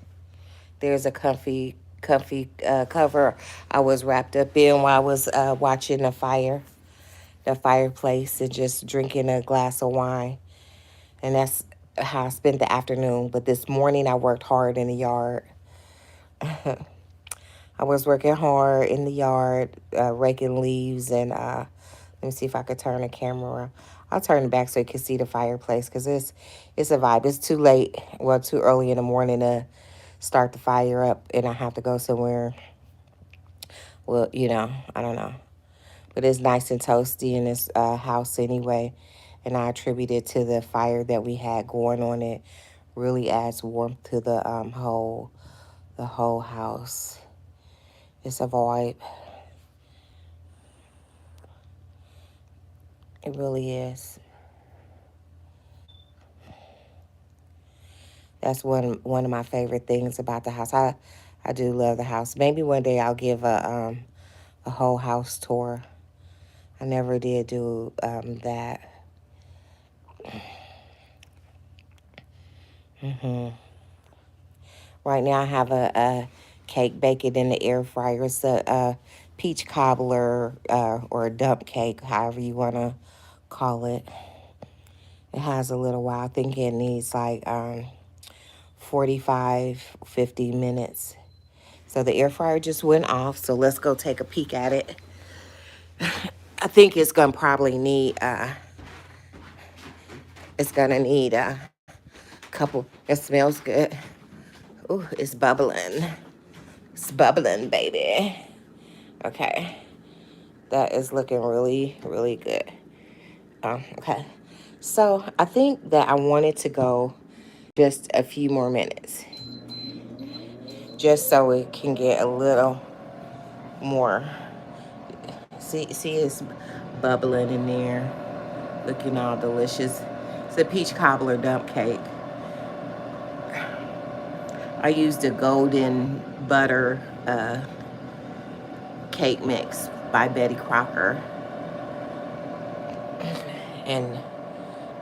There's a comfy cover I was wrapped up in while I was watching the fireplace, and just drinking a glass of wine. And that's how I spent the afternoon. But this morning I worked hard in the yard. I was working hard in the yard, raking leaves, and let me see if I could turn the camera around. I'll turn it back so you can see the fireplace, because it's a vibe. It's too late, well, too early in the morning to start the fire up, and I have to go somewhere. Well, I don't know. But it's nice and toasty in this house anyway, and I attribute it to the fire that we had going on. It really adds warmth to the whole house. It's a vibe. It really is. That's one of my favorite things about the house. I do love the house. Maybe one day I'll give a whole house tour. I never did do that. hmm Right now I have a cake baking in the air fryer. It's a peach cobbler or a dump cake, however you want to call it. It has a little while. I think it needs like 45, 50 minutes. So the air fryer just went off. So let's go take a peek at it. I think it's gonna need a couple. It smells good. Ooh, it's bubbling. It's bubbling, baby. Okay, that is looking really, really good. Okay, so I think that I wanted to go just a few more minutes, just so it can get a little more. See, it's bubbling in there, looking all delicious. It's a peach cobbler dump cake. I used a golden butter cake mix by Betty Crocker and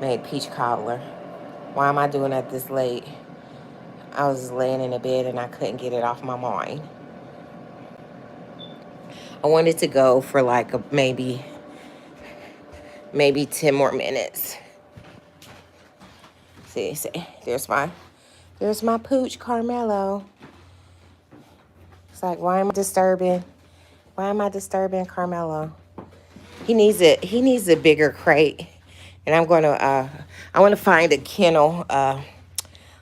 made peach cobbler. Why am I doing that this late? I was laying in the bed and I couldn't get it off my mind. I wanted to go for like maybe 10 more minutes. See, there's my pooch, Carmelo. It's like, why am I disturbing Why am I disturbing Carmelo? He needs a bigger crate. And I want to find a kennel,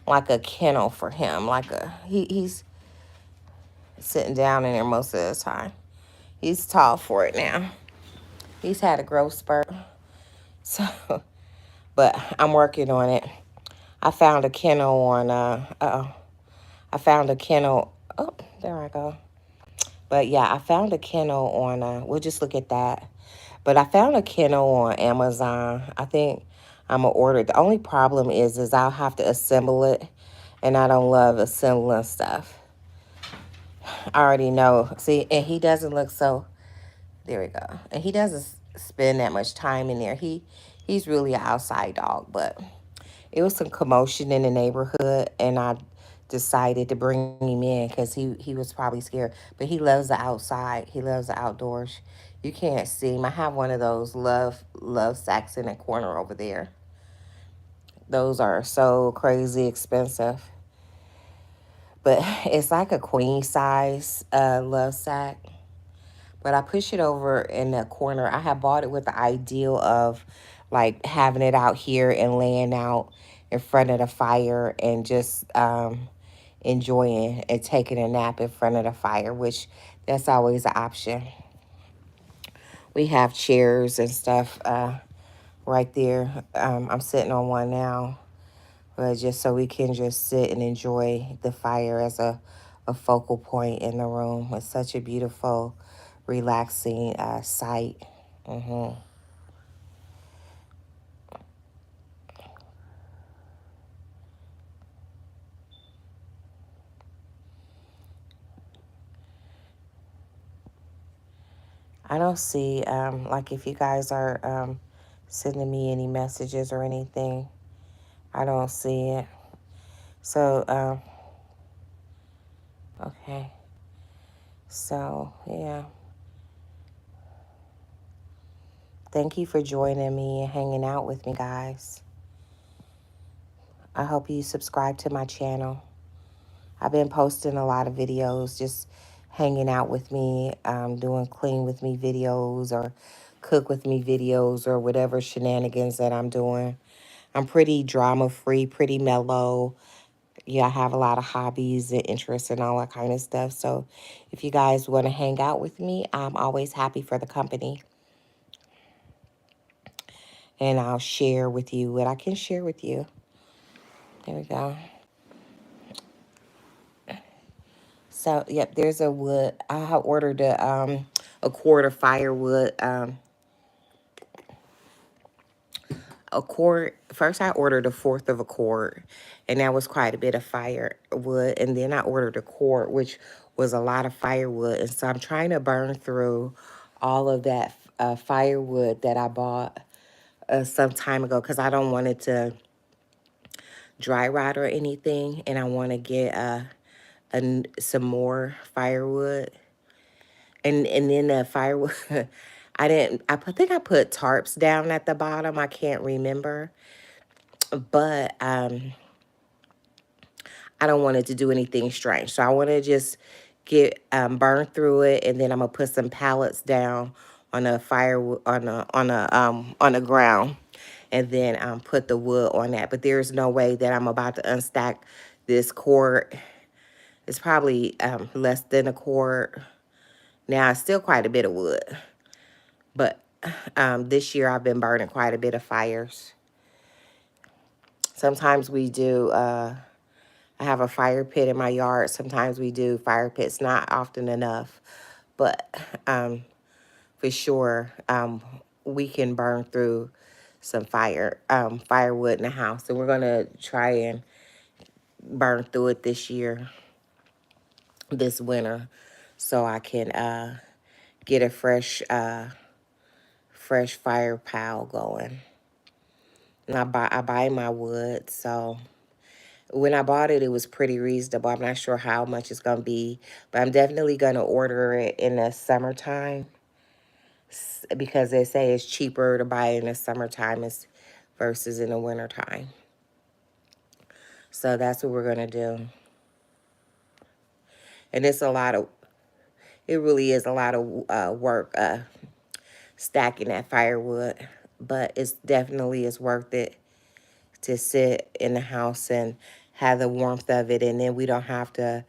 like a kennel for him. He's sitting down in there most of the time. He's tall for it now. He's had a growth spurt. So, but I'm working on it. I found a kennel on, I found a kennel. Oh, there I go. But yeah, I found a kennel on, we'll just look at that. But I found a kennel on Amazon. I think I'm going to order it. The only problem is I'll have to assemble it. And I don't love assembling stuff. I already know. See, and he doesn't look so, there we go. And he doesn't spend that much time in there. He's really an outside dog, but it was some commotion in the neighborhood, and I decided to bring him in because he was probably scared. But he loves the outside. He loves the outdoors. You can't see him. I have one of those love sacks in the corner over there. Those are so crazy expensive. But it's like a queen size love sack. But I push it over in the corner. I have bought it with the ideal of like having it out here and laying out in front of the fire and just enjoying and taking a nap in front of the fire, which that's always an option. We have chairs and stuff right there. I'm sitting on one now, but just so we can just sit and enjoy the fire as a focal point in the room. It's such a beautiful, relaxing sight. I don't see, like if you guys are sending me any messages or anything, I don't see it. So, okay. So, yeah. Thank you for joining me and hanging out with me, guys. I hope you subscribe to my channel. I've been posting a lot of videos, just hanging out with me, doing clean with me videos or cook with me videos or whatever shenanigans that I'm doing. I'm pretty drama-free, pretty mellow. Yeah, I have a lot of hobbies and interests and all that kind of stuff. So if you guys want to hang out with me, I'm always happy for the company. And I'll share with you what I can share with you. There we go. So, yep, there's a wood. I have ordered a quart of firewood. A quart. First, I ordered a fourth of a quart, and that was quite a bit of firewood. And then I ordered a quart, which was a lot of firewood. And so I'm trying to burn through all of that firewood that I bought some time ago because I don't want it to dry rot or anything, and I want to get some more firewood. And then the firewood, I think I put tarps down at the bottom. I can't remember. But I don't want it to do anything strange. So I want to just get burn through it, and then I'm gonna put some pallets down on the firewood on the ground, and then put the wood on that. But there's no way that I'm about to unstack this cord. It's probably less than a cord. Now it's still quite a bit of wood, but this year I've been burning quite a bit of fires. Sometimes we do. I have a fire pit in my yard. Sometimes we do fire pits, not often enough, but for sure we can burn through some firewood in the house, and we're gonna try and burn through it this year, this winter, so I can get a fresh fire pile going. And I buy my wood, so when I bought it, it was pretty reasonable. I'm not sure how much it's going to be, but I'm definitely going to order it in the summertime because they say it's cheaper to buy it in the summertime versus in the wintertime. So that's what we're going to do. And It really is a lot of work stacking that firewood, but it's definitely is worth it to sit in the house and have the warmth of it, and then we don't have to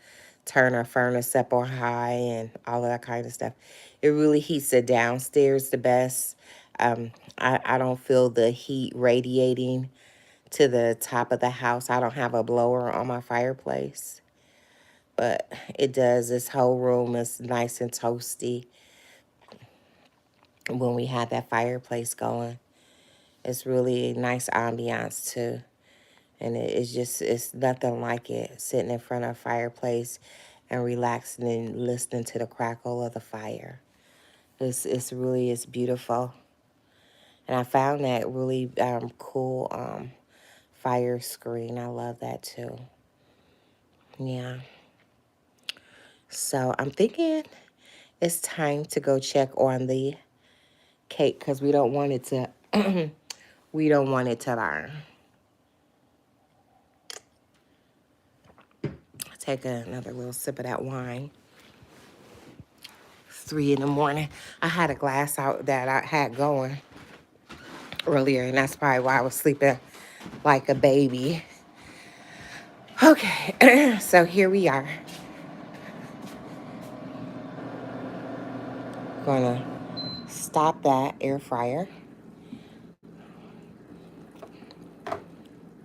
turn our furnace up or high and all of that kind of stuff. It really heats the downstairs the best. I don't feel the heat radiating to the top of the house. I don't have a blower on my fireplace, but it does. This whole room is nice and toasty when we have that fireplace going. It's really a nice ambiance too. And it's nothing like it, sitting in front of a fireplace and relaxing and listening to the crackle of the fire. It's really, it's beautiful. And I found that really cool fire screen. I love that too. Yeah. So I'm thinking it's time to go check on the cake because we don't want it to, we don't want it to burn. Take another little sip of that wine. 3 in the morning. I had a glass out that I had going earlier, and that's probably why I was sleeping like a baby. Okay, so here we are. Gonna stop that air fryer.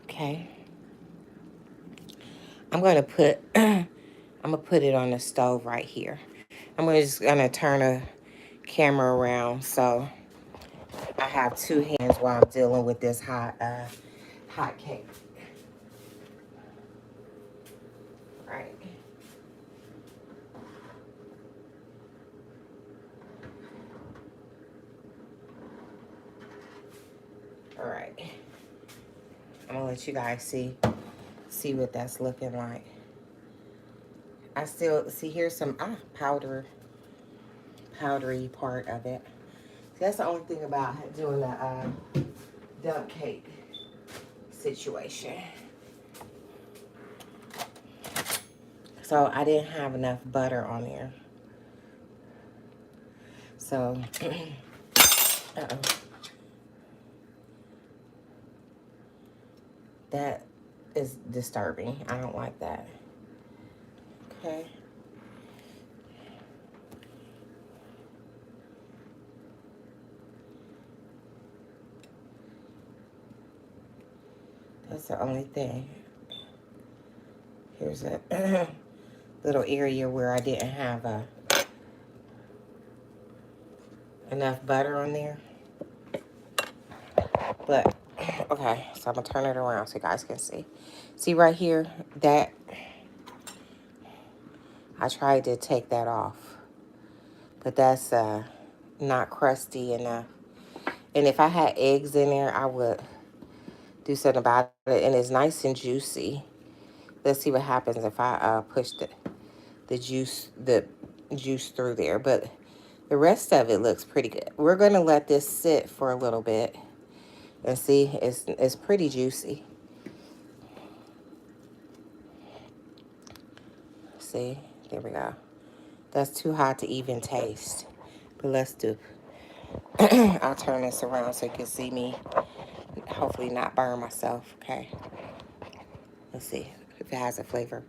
Okay. I'm gonna put it on the stove right here. I'm just gonna turn the camera around so I have 2 hands while I'm dealing with this hot cake. Right. All right. I'm gonna let you guys see what that's looking like. I still see here's some powdery part of it. That's the only thing about doing the dump cake situation. So I didn't have enough butter on there. So, uh-oh. That is disturbing. I don't like that. Okay. That's the only thing. Here's a little area where I didn't have enough butter on there. But, okay, so I'm going to turn it around so you guys can see. See right here, that I tried to take that off. But that's not crusty enough. And if I had eggs in there, I would do something about it. And it's nice and juicy. Let's see what happens if I push the juice through there. But the rest of it looks pretty good. We're going to let this sit for a little bit. And see, it's pretty juicy. See, there we go. That's too hot to even taste. But let's do. I'll turn this around so you can see me. Hopefully not burn myself, okay? Let's see if it has a flavor.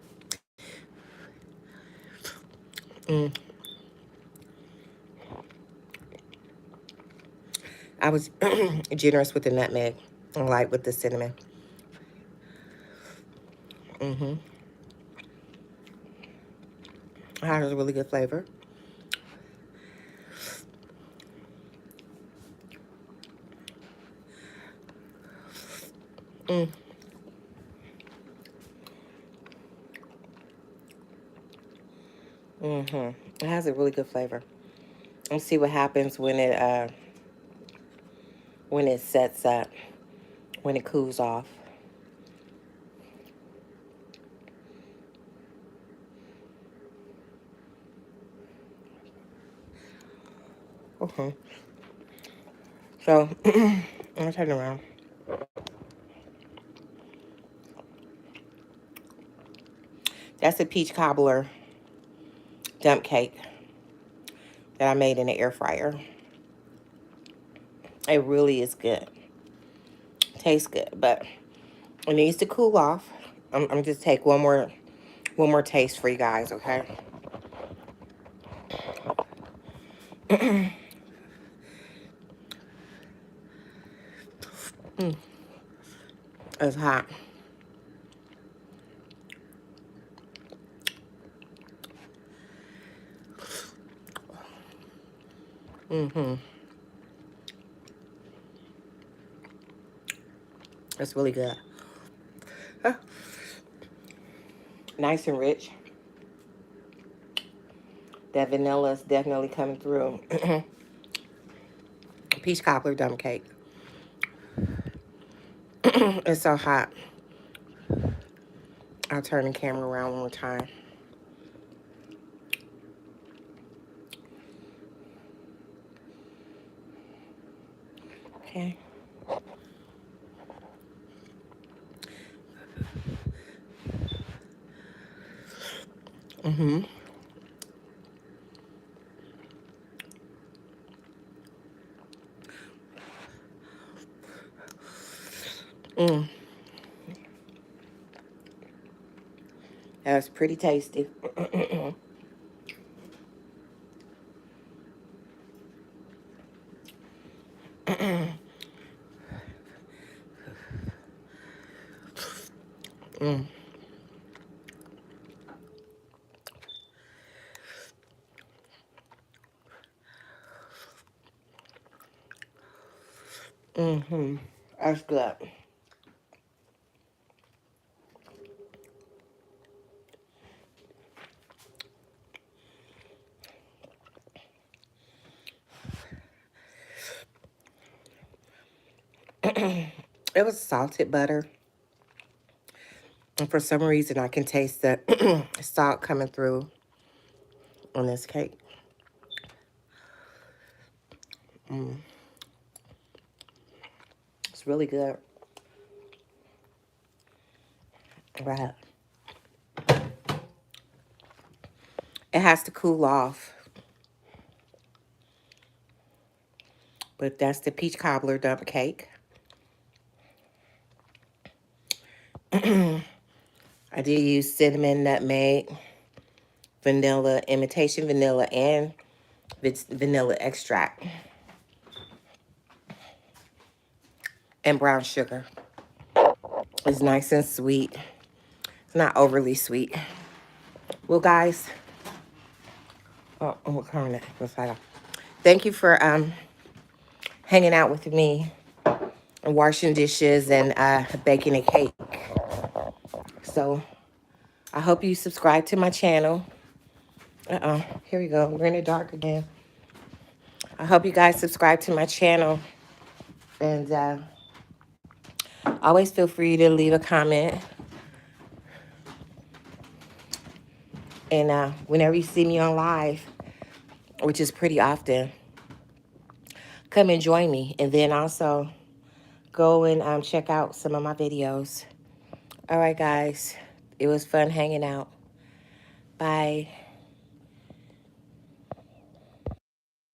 I was generous with the nutmeg, like with the cinnamon. It has a really good flavor. It has a really good flavor. Let's see what happens when it sets up, when it cools off. Okay. So, I'm gonna turn it around. That's a peach cobbler dump cake. that I made in the air fryer. It really is good. Tastes good, but it needs to cool off. I'm just take one more taste for you guys, okay? It's hot. It's really good. Nice and rich. That vanilla is definitely coming through. Peach cobbler dump cake. It's so hot. I'll turn the camera around one more time. Okay. Mm-hmm. Mm. That's pretty tasty. Mm. Mm-hmm. That's good. It was salted butter. And for some reason, I can taste the salt coming through on this cake. Mm. It's really good. Right. It has to cool off. But that's the peach cobbler dump cake. I did use cinnamon, nutmeg, vanilla, imitation vanilla, and vanilla extract. And brown sugar. It's nice and sweet. It's not overly sweet. Well, guys, we're coming at. Thank you for hanging out with me and washing dishes and baking a cake. So I hope you subscribe to my channel. Here we go. We're in the dark again. I hope you guys subscribe to my channel. And always feel free to leave a comment. And whenever you see me on live, which is pretty often, come and join me. And then also go and check out some of my videos. All right, guys. It was fun hanging out. Bye.